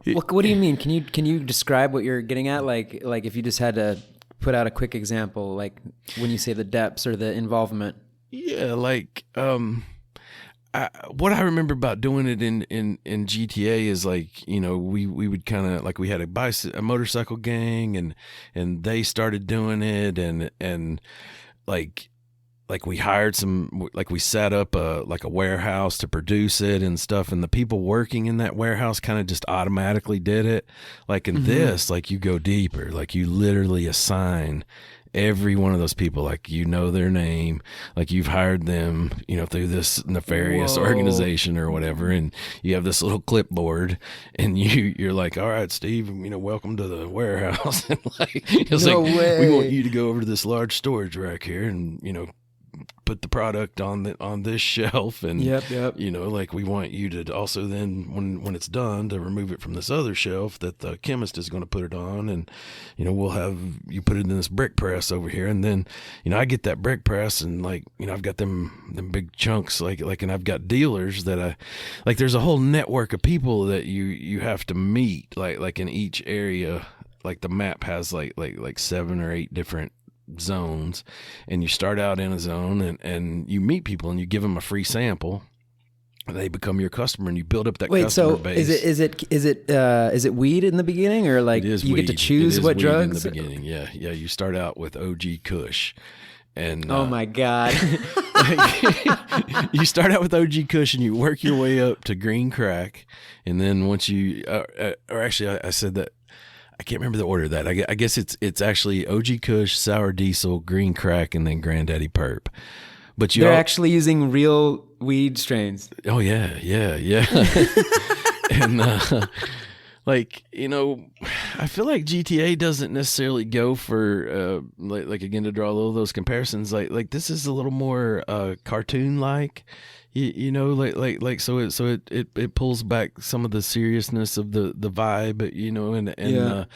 What do you mean? Can you describe what you're getting at? Like if you just had to put out a quick example, like when you say the depths or the involvement. Yeah, like what I remember about doing it in GTA is like, you know, we would kind of like we had a motorcycle gang and they started doing it and like we hired like we set up a warehouse to produce it and stuff, and the people working in that warehouse kind of just automatically did it. Like in this, like you go deeper, like you literally assign every one of those people, like you know their name, like you've hired them, you know, through this nefarious organization or whatever, and you have this little clipboard, and you're like, all right, Steve, you know, welcome to the warehouse. And like it's No like way. we want you to go over to this large storage rack here and, you know, put the product on this shelf, and Yep. you know, like we want you to also then when it's done to remove it from this other shelf that the chemist is going to put it on, and you know, we'll have you put it in this brick press over here, and then you know I get that brick press, and like, you know, I've got them big chunks like and I've got dealers that I like, there's a whole network of people that you have to meet, like in each area. Like the map has like 7 or 8 different zones, and you start out in a zone and you meet people and you give them a free sample, and they become your customer, and you build up that customer base. Is it weed in the beginning, or like you get to choose what drugs? In the beginning, yeah. You start out with OG Kush, and oh my god, you start out with OG Kush and you work your way up to green crack, and then once you, or actually, I said that. I can't remember the order of that. I guess it's actually OG Kush, Sour Diesel, Green Crack, and then Granddaddy Perp. But they're actually using real weed strains. Oh yeah. And like, you know, I feel like GTA doesn't necessarily go for like again, to draw a little of those comparisons. Like this is a little more cartoon like. You know, like so it pulls back some of the seriousness of the vibe, you know, and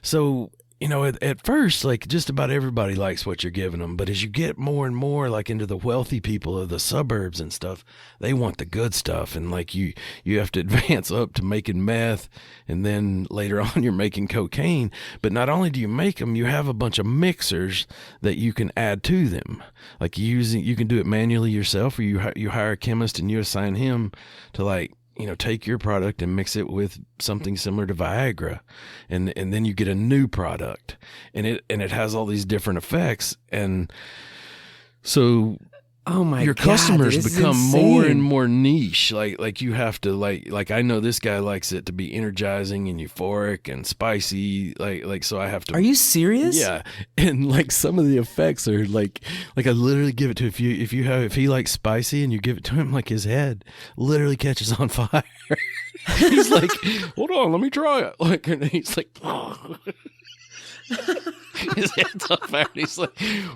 so, you know, at first, like just about everybody likes what you're giving them, but as you get more and more like into the wealthy people of the suburbs and stuff, they want the good stuff, and like you have to advance up to making meth, and then later on you're making cocaine. But not only do you make them, you have a bunch of mixers that you can add to them. Like you can do it manually yourself, or you hire a chemist and you assign him to, like, you know, take your product and mix it with something similar to Viagra, and then you get a new product, and it has all these different effects, and so oh my your god, customers this is become insane. more and more niche. Like you have to like I know this guy likes it to be energizing and euphoric and spicy. Like so I have to. Are you serious? Yeah, and like some of the effects are like I literally give it to, if he likes spicy and you give it to him, like his head literally catches on fire. He's like, hold on, let me try it. Like, and he's like, oh. His head's on fire. And he's like,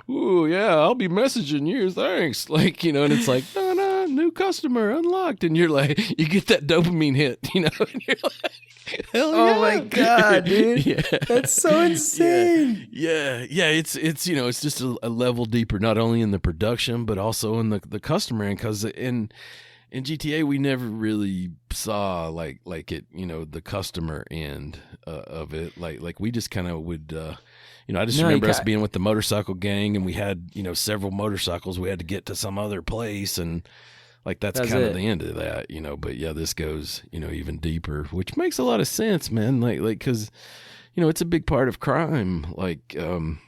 ooh, yeah, I'll be messaging you, thanks. Like, you know, and it's like, no, new customer unlocked, and you're like, you get that dopamine hit, you know, and you're like, hell yeah. Oh my god, dude. Yeah. That's so insane. Yeah. It's you know, it's just a level deeper, not only in the production but also in the customer end, because in GTA we never really saw like it, you know, the customer end of it. Like we just kind of would, you know, I just remember us being with the motorcycle gang, and we had, you know, several motorcycles we had to get to some other place, and like that's kind of the end of that, you know. But yeah, this goes, you know, even deeper, which makes a lot of sense, man. Like because, you know, it's a big part of crime, like and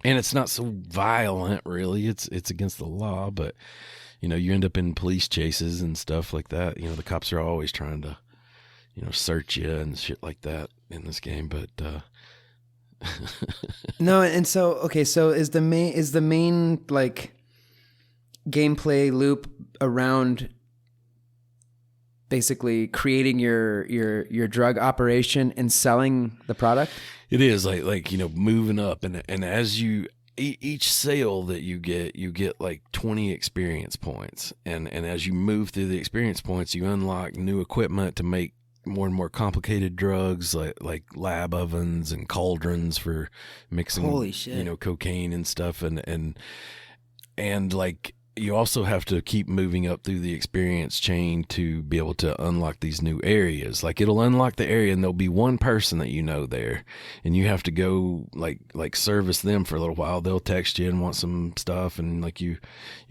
it's not so violent really. It's against the law, but you know, you end up in police chases and stuff like that. You know, the cops are always trying to, you know, search you and shit like that in this game. But no, and so okay, so is the main like gameplay loop around basically creating your drug operation and selling the product? It is like you know, moving up, and as you each sale that you get like 20 experience points, and as you move through the experience points, you unlock new equipment to make more and more complicated drugs, like lab ovens and cauldrons for mixing, holy shit, you know, cocaine and stuff, and like you also have to keep moving up through the experience chain to be able to unlock these new areas. Like it'll unlock the area and there'll be one person that you know there, and you have to go like service them for a little while. They'll text you and want some stuff, and like you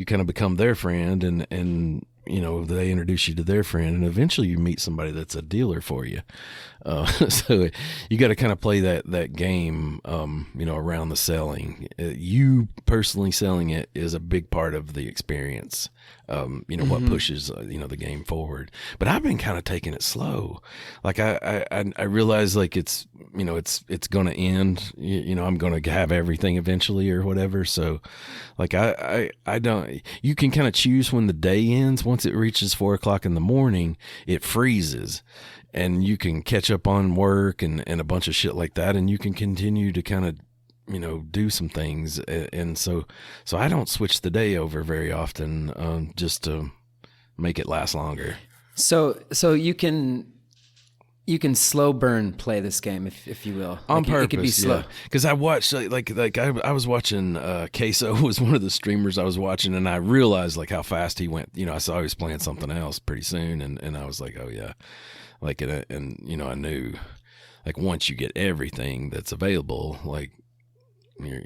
kind of become their friend, and you know, they introduce you to their friend, and eventually you meet somebody that's a dealer for you. So you got to kind of play that game, you know, around the selling. You personally selling it is a big part of the experience. You know, what pushes, you know, the game forward. But I've been kind of taking it slow. Like I realize like it's, you know, it's going to end, you know, I'm going to have everything eventually or whatever. So like I don't, you can kind of choose when the day ends. Once it reaches 4:00 in the morning, it freezes. And you can catch up on work and a bunch of shit like that, and you can continue to kind of, you know, do some things. And so I don't switch the day over very often, just to make it last longer. So you can slow burn play this game if you will. On like purpose, it could be slow. Yeah. Because I watched like I was watching Queso was one of the streamers I was watching, and I realized like how fast he went. You know, I saw he was playing something else pretty soon, and I was like, oh yeah. Like, and you know, I knew, like, once you get everything that's available, like, you're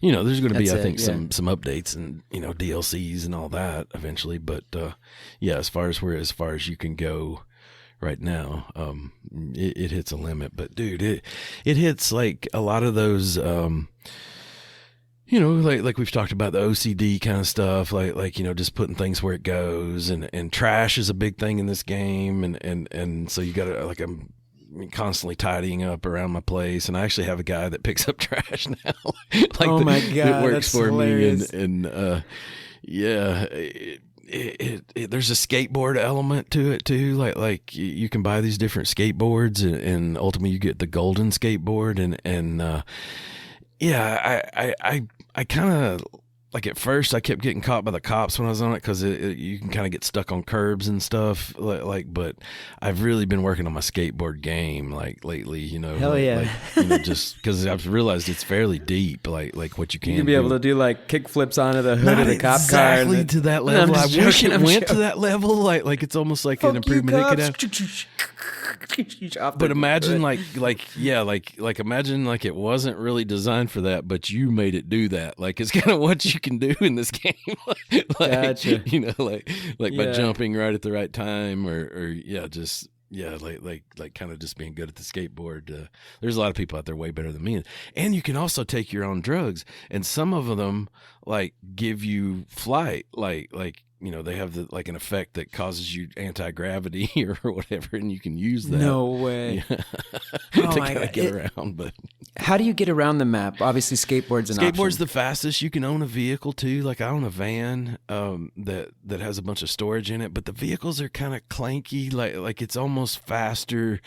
you know, there's going to be, I think, some updates and, you know, DLCs and all that eventually. But yeah, as far as you can go right now, it hits a limit. But dude, it hits like a lot of those. You know, like we've talked about the OCD kind of stuff, like you know, just putting things where it goes, and trash is a big thing in this game, and so you got to like I'm constantly tidying up around my place, and I actually have a guy that picks up trash now. Like oh my god, that works that's for hilarious. me, and yeah. There's a skateboard element to it too. Like you can buy these different skateboards, and ultimately you get the golden skateboard, and yeah, I kind of like at first I kept getting caught by the cops when I was on it because you can kind of get stuck on curbs and stuff. But I've really been working on my skateboard game like lately. You know, hell yeah, like, you know, just because I've realized it's fairly deep. Like what you can. You can be able to do like kick flips onto the hood of the cop car. Exactly to that level. No, I wish it went to that. that level. Like it's almost like an improvement it could have. But imagine like imagine like it wasn't really designed for that, but you made it do that. Like it's kind of what you can do in this game. like, gotcha. You know, like by jumping right at the right time, or like kind of just being good at the skateboard. There's a lot of people out there way better than me, and you can also take your own drugs, and some of them like give you flight, like. You know, they have like an effect that causes you anti-gravity or whatever, and you can use that. No way. Yeah. Oh to my kind of God. get around. But How do you get around the map? Obviously, skateboard's an option. skateboard's the fastest. You can own a vehicle too. Like I own a van that has a bunch of storage in it, but the vehicles are kind of clanky. Like it's almost faster.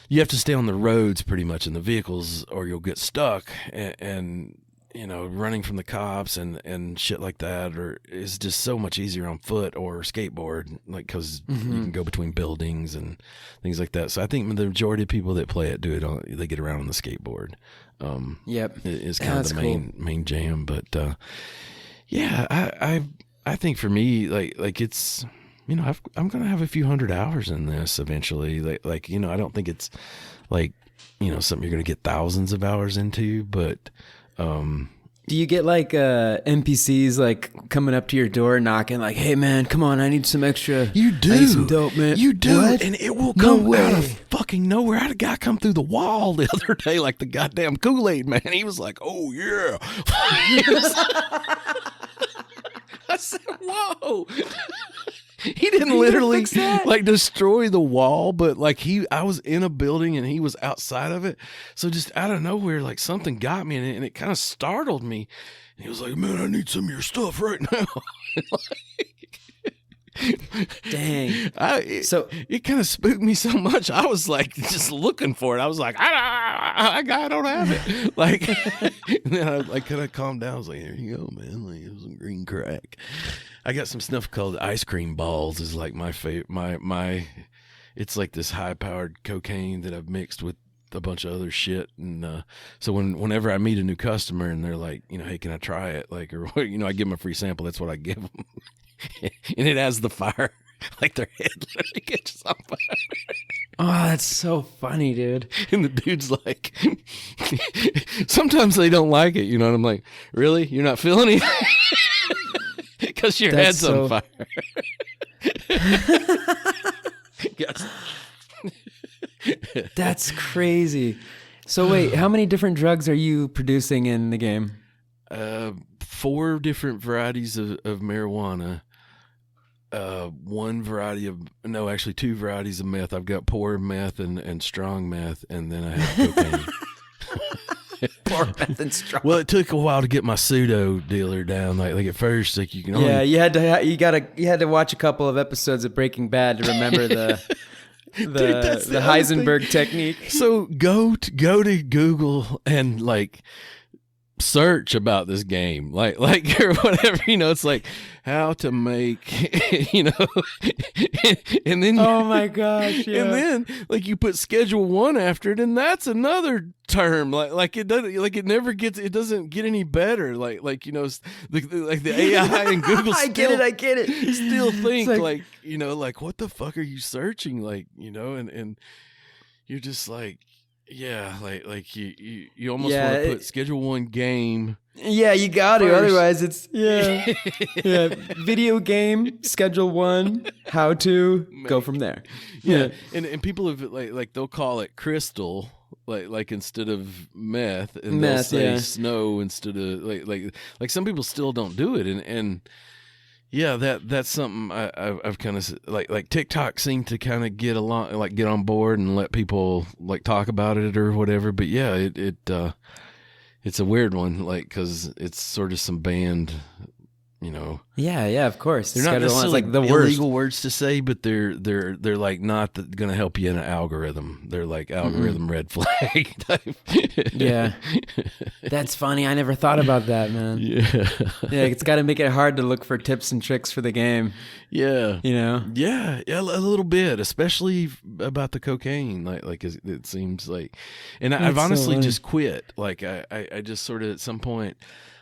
You have to stay on the roads pretty much in the vehicles, or you'll get stuck. And you know, running from the cops and shit like that, or is just so much easier on foot or skateboard, like because you can go between buildings and things like that. So I think the majority of people that play it do it they get around on the skateboard. Yep, is kind of the cool. main jam. But yeah, I think for me, like it's, you know, I'm gonna have a few hundred hours in this eventually. Like you know, I don't think it's like, you know, something you're gonna get thousands of hours into, but. Do you get like NPCs like coming up to your door knocking like, hey man, come on, I need some extra. You do. I need some dope, man. You do. What? And it will No come way. out of fucking nowhere. I had a guy come through the wall the other day like the goddamn Kool-Aid man. He was like, oh yeah. I said, whoa. He didn't literally like destroy the wall, but like I was in a building and he was outside of it. So just out of nowhere, like something got me and it kind of startled me. And he was like, man, I need some of your stuff right now. Dang. It kind of spooked me so much. I was like just looking for it. I was like, I don't have it. Like, and then I like kind of calmed down. I was like, here you go, man. Like it was some green crack. I got some stuff called ice cream balls. Is like my favorite. My it's like this high powered cocaine that I've mixed with a bunch of other shit. And so whenever I meet a new customer and they're like, hey, can I try it? Like, or I give them a free sample. That's what I give them, and it has the fire. Like their head literally catches on fire. Oh, that's so funny, dude. And the dude's like, sometimes they don't like it, and I'm like, really? You're not feeling it? Because your head's on fire. Yes. That's crazy. So wait, how many different drugs are you producing in the game? 4 different varieties of marijuana. 2 varieties of meth. I've got poor meth and strong meth, and then I have cocaine. Poor meth and strong. Well, it took a while to get my pseudo dealer down. Like at first, like you can only... Yeah, you had to watch a couple of episodes of Breaking Bad to remember the the Heisenberg technique. So go to Google and like search about this game, like or whatever, it's like how to make, and then oh my gosh, yeah. And then like you put Schedule 1 after it, and that's another term. Like it doesn't, like it doesn't get any better. Like the AI and Google. I get it. Still think like what the fuck are you searching? And you're just like. Yeah, like you almost want to put Schedule 1 game. Yeah, you got to. First. Otherwise, it's video game Schedule 1. How to go from there. Yeah, and people have like they'll call it crystal, like instead of meth, and they'll say snow instead of like some people still don't do it, and. Yeah, that's something I've kind of like TikTok seemed to kind of get on board and let people like talk about it or whatever. But yeah, it's a weird one, like because it's sort of some banned, Yeah, of course. They're not necessarily like the illegal words to say, but they're like not going to help you in an algorithm. They're like algorithm red flag type. Yeah, that's funny. I never thought about that, man. Yeah, it's got to make it hard to look for tips and tricks for the game. Yeah, Yeah, a little bit, especially about the cocaine. Like it seems like, and I've honestly just quit. Like I just sort of at some point.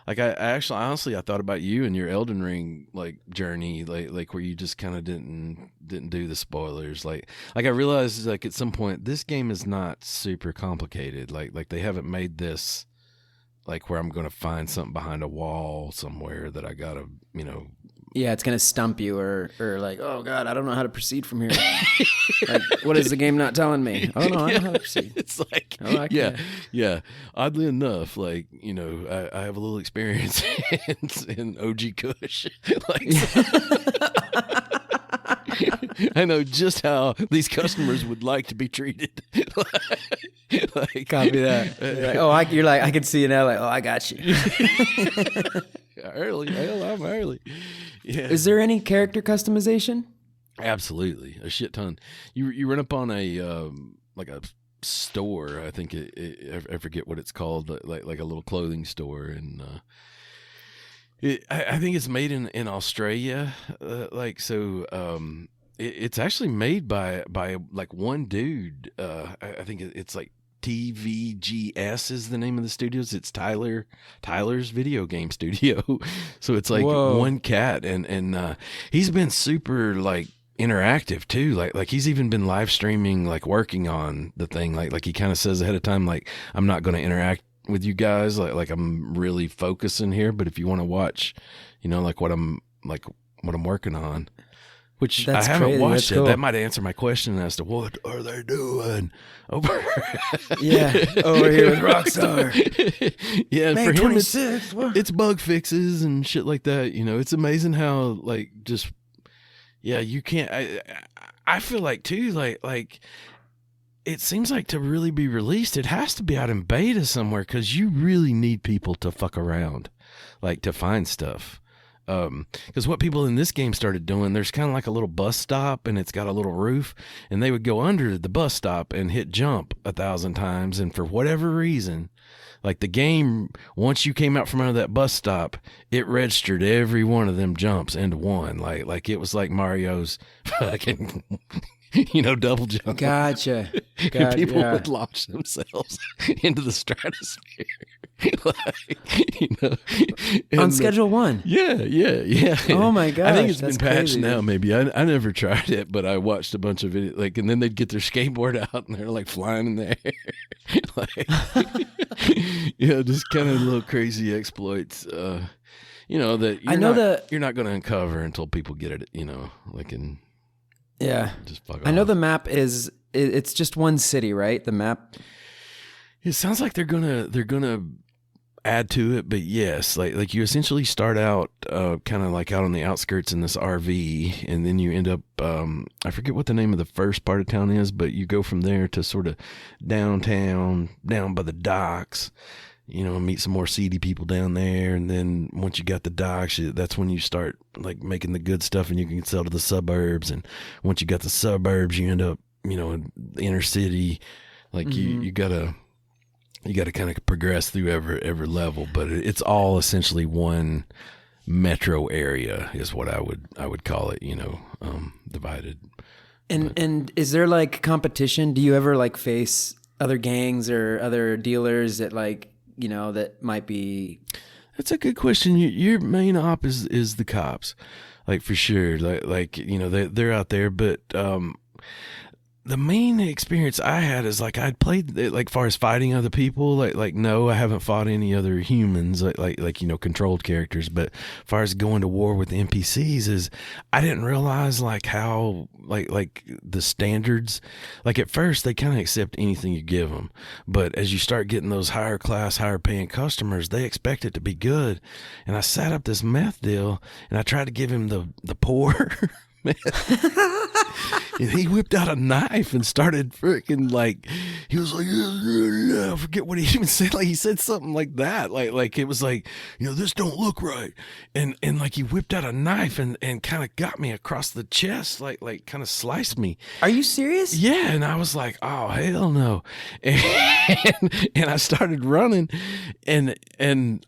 Like I actually, honestly, I thought about you and your Elden Ring like journey, like where you just kind of didn't do the spoilers. Like I realized like at some point this game is not super complicated. Like they haven't made this like where I'm going to find something behind a wall somewhere that I gotta Yeah, it's gonna stump you or like, oh God, I don't know how to proceed from here. Like, what is the game not telling me? Oh no, I know how to proceed. It's like, yeah. Oddly enough, like I have a little experience in OG Kush. I know just how these customers would like to be treated. Copy that. You're like, I can see you now. Like, I got you. I'm early. Yeah. Is there any character customization? Absolutely, a shit ton. You run up on a like a store. I think I forget what it's called, like a little clothing store, and I think it's made in Australia. It's actually made by like one dude. I think it's like TVGS is the name of the studios. It's Tyler's video game studio. So it's like one cat, and he's been super like interactive too. Like he's even been live streaming, like working on the thing. Like he kind of says ahead of time, like I'm not going to interact with you guys. Like I'm really focusing here. But if you want to watch, like what I'm working on. Which I haven't watched yet. That might answer my question as to what are they doing over over here with Rockstar. Yeah, May for him 26, it's bug fixes and shit like that. It's amazing how like just you can't. I feel like too like it seems like to really be released, it has to be out in beta somewhere because you really need people to fuck around, like to find stuff. Because what people in this game started doing, there's kind of like a little bus stop and it's got a little roof, and they would go under the bus stop and hit jump 1,000 times. And for whatever reason, like the game, once you came out from under that bus stop, it registered every one of them jumps into one. Like it was like Mario's fucking double jump. Gotcha. And people Yeah. would launch themselves into the stratosphere. Like, On and, Schedule 1. Yeah. Oh my gosh, I think it's that's been patched crazy, now. dude. Maybe I never tried it, but I watched a bunch of it. Like, and then they'd get their skateboard out and they're like flying in the air, like, just kind of little crazy exploits. That you're not going to uncover until people get it. Like in. Yeah. Just fuck I know off. the map it's just one city, right? The map. It sounds like they're gonna add to it, but yes, like you essentially start out kind of like out on the outskirts in this RV, and then you end up I forget what the name of the first part of town is, but you go from there to sort of downtown, down by the docks. Meet some more seedy people down there, and then once you got the docks, that's when you start like making the good stuff, and you can sell to the suburbs. And once you got the suburbs, you end up, in the inner city. Like you gotta kind of progress through every level, but it's all essentially one metro area, is what I would call it. Divided. And is there like competition? Do you ever like face other gangs or other dealers that like, that might be? That's a good question. Your main op is the cops, like for sure. Like they're out there, but the main experience I had is like I'd played like far as fighting other people. Like no, I haven't fought any other humans like controlled characters. But as far as going to war with NPCs, is I didn't realize like how like the standards. Like at first they kind of accept anything you give them, but as you start getting those higher class, higher paying customers, they expect it to be good. And I set up this meth deal, and I tried to give him the poor meth. And he whipped out a knife and started freaking he was like, I forget what he even said. Like he said something like that. Like it was like, this don't look right. And like he whipped out a knife and kind of got me across the chest, like kind of sliced me. Are you serious? Yeah. And I was like, oh, hell no. And I started running and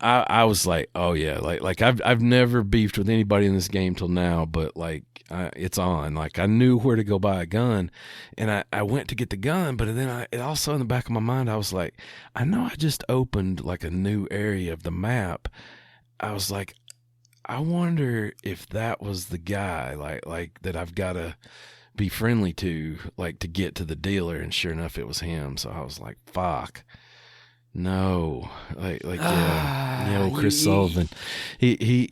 I was like, oh yeah. Like I've never beefed with anybody in this game till now, but like, it's on. Like I knew where to go buy a gun, and I went to get the gun, but then it also in the back of my mind I was like, I know I just opened like a new area of the map. I was like, I wonder if that was the guy like that I've got to be friendly to, like to get to the dealer, and sure enough it was him. So I was like, fuck. No, Chris Sullivan, he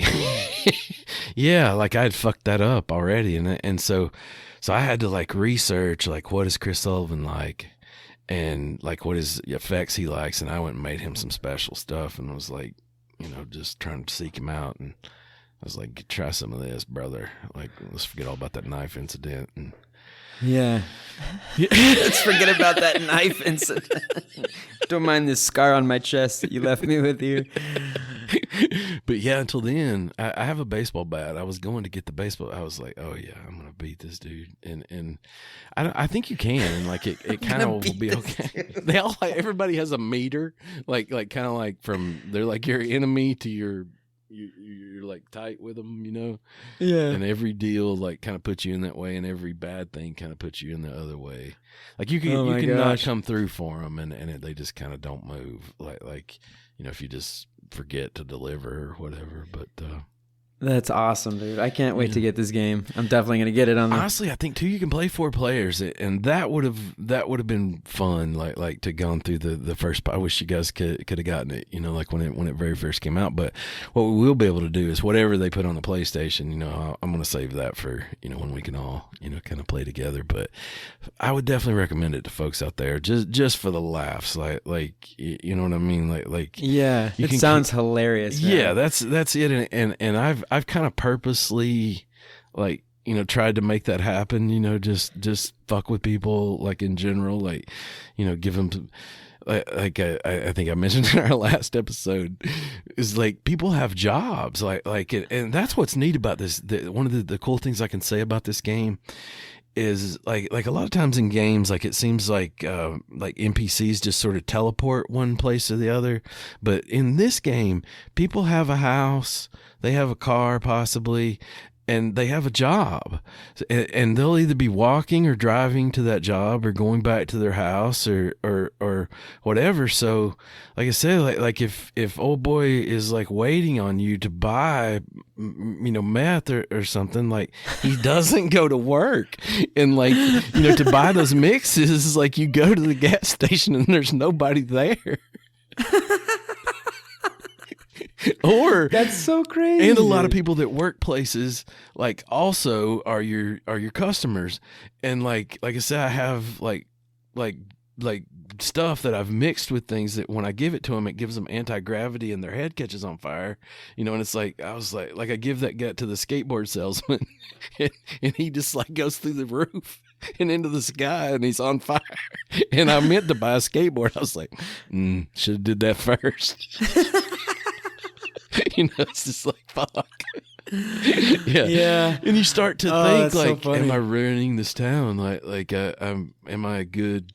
yeah, like I had fucked that up already, and so I had to like research like what is Chris Sullivan like, and like what his effects he likes, and I went and made him some special stuff, and was like, just trying to seek him out, and I was like, try some of this, brother. Like let's forget all about that knife incident, and yeah. Let's forget about that knife incident. Don't mind this scar on my chest that you left me with here. But yeah, until then, I have a baseball bat. I was going to get the baseball. I was like, oh yeah, I'm gonna beat this dude, and I think you can, and like it kind of will be okay. They all everybody has a meter, like kind of like from they're like your enemy to you're like tight with them, Yeah. And every deal like kind of puts you in that way, and every bad thing kind of puts you in the other way. Like you can not come through for them, and they just kind of don't move. Like if you just forget to deliver or whatever. But that's awesome, dude. I can't wait to get this game. I'm definitely gonna get it on. Honestly, I think too you can play 4 players, and that would have been fun. Like to gone through the first. I wish you guys could have gotten it. Like when it very first came out. But what we will be able to do is whatever they put on the PlayStation. I'm gonna save that for when we can all kind of play together. But I would definitely recommend it to folks out there just for the laughs. Like you know what I mean. Like yeah, it sounds hilarious. Man. Yeah, that's it. And I've kind of purposely like tried to make that happen, just fuck with people like in general, like give them like I think I mentioned in our last episode is like people have jobs like and that's what's neat about this. One of the cool things I can say about this game is like a lot of times in games, like it seems like NPCs just sort of teleport one place to the other. But in this game, people have a house, they have a car possibly, and they have a job, and they'll either be walking or driving to that job or going back to their house or whatever. So like I said, like if old boy is like waiting on you to buy, meth or something, like he doesn't go to work, and like, to buy those mixes, like you go to the gas station and there's nobody there. Or that's so crazy. And a lot of people that work places like also are your customers. And like I said, I have like stuff that I've mixed with things that when I give it to them, it gives them anti-gravity and their head catches on fire, and it's like, I was like I give that guy to the skateboard salesman and he just like goes through the roof and into the sky and he's on fire. And I meant to buy a skateboard. I was like, should have did that first. It's just like, fuck. Yeah. And you start to think like, so am I ruining this town? Like am I a good,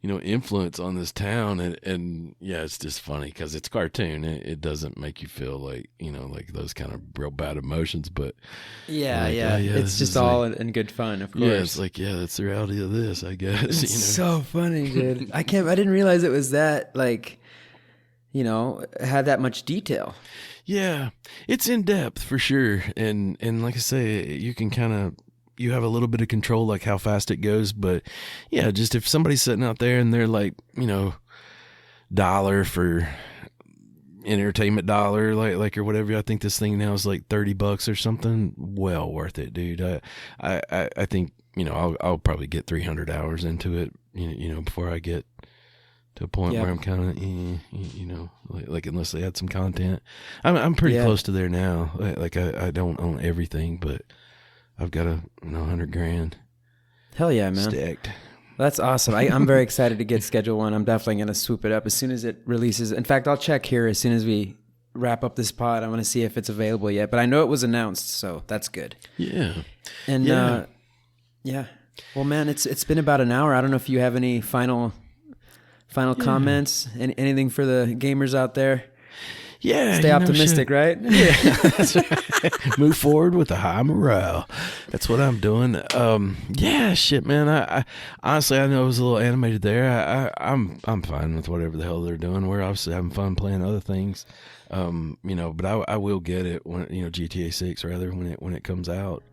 influence on this town? And yeah, it's just funny because it's cartoon. It doesn't make you feel like, like those kind of real bad emotions, but yeah, it's just all in good fun, of course. Yeah, it's like, that's the reality of this, I guess. It's so funny, dude. I didn't realize it was that, like, had that much detail. Yeah, it's in depth for sure. And like I say, you can you have a little bit of control, like how fast it goes. But yeah, just if somebody's sitting out there and they're like, $1 for entertainment dollar, like or whatever. I think this thing now is like $30 or something. Well worth it, dude. I think, I'll probably get 300 hours into it, before I get to a point where I'm kind of, like unless they had some content, I'm pretty close to there now. Like I don't own everything, but I've got $100,000. Hell yeah, man! Stacked. That's awesome. I'm very excited to get Schedule 1. I'm definitely gonna swoop it up as soon as it releases. In fact, I'll check here as soon as we wrap up this pod. I'm gonna see if it's available yet, but I know it was announced, so that's good. Yeah. And well, man, it's been about an hour. I don't know if you have any final comments, anything for the gamers out there? Yeah. Stay optimistic, right? Yeah. That's right. Move forward with a high morale. That's what I'm doing. Yeah, shit, man. I honestly, I know it was a little animated there. I'm fine with whatever the hell they're doing. We're obviously having fun playing other things. But I will get it when, GTA 6 rather, when it comes out.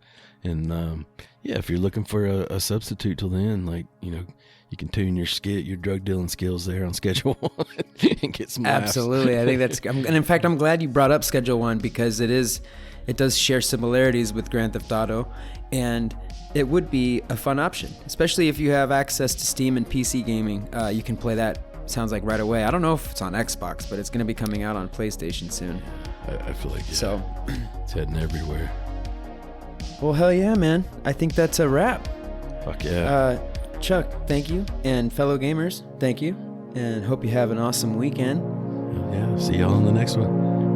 And if you're looking for a substitute till then, like, you can tune your drug dealing skills there on Schedule 1 and get some laughs. Absolutely. I think and in fact, I'm glad you brought up Schedule 1 because it does share similarities with Grand Theft Auto, and it would be a fun option, especially if you have access to Steam and PC gaming. You can play that, sounds like, right away. I don't know if it's on Xbox, but it's going to be coming out on PlayStation soon. I feel like so it's heading everywhere. Well, hell yeah, man. I think that's a wrap. Fuck yeah. Chuck, thank you. And fellow gamers, thank you. And hope you have an awesome weekend. Yeah, see y'all on the next one.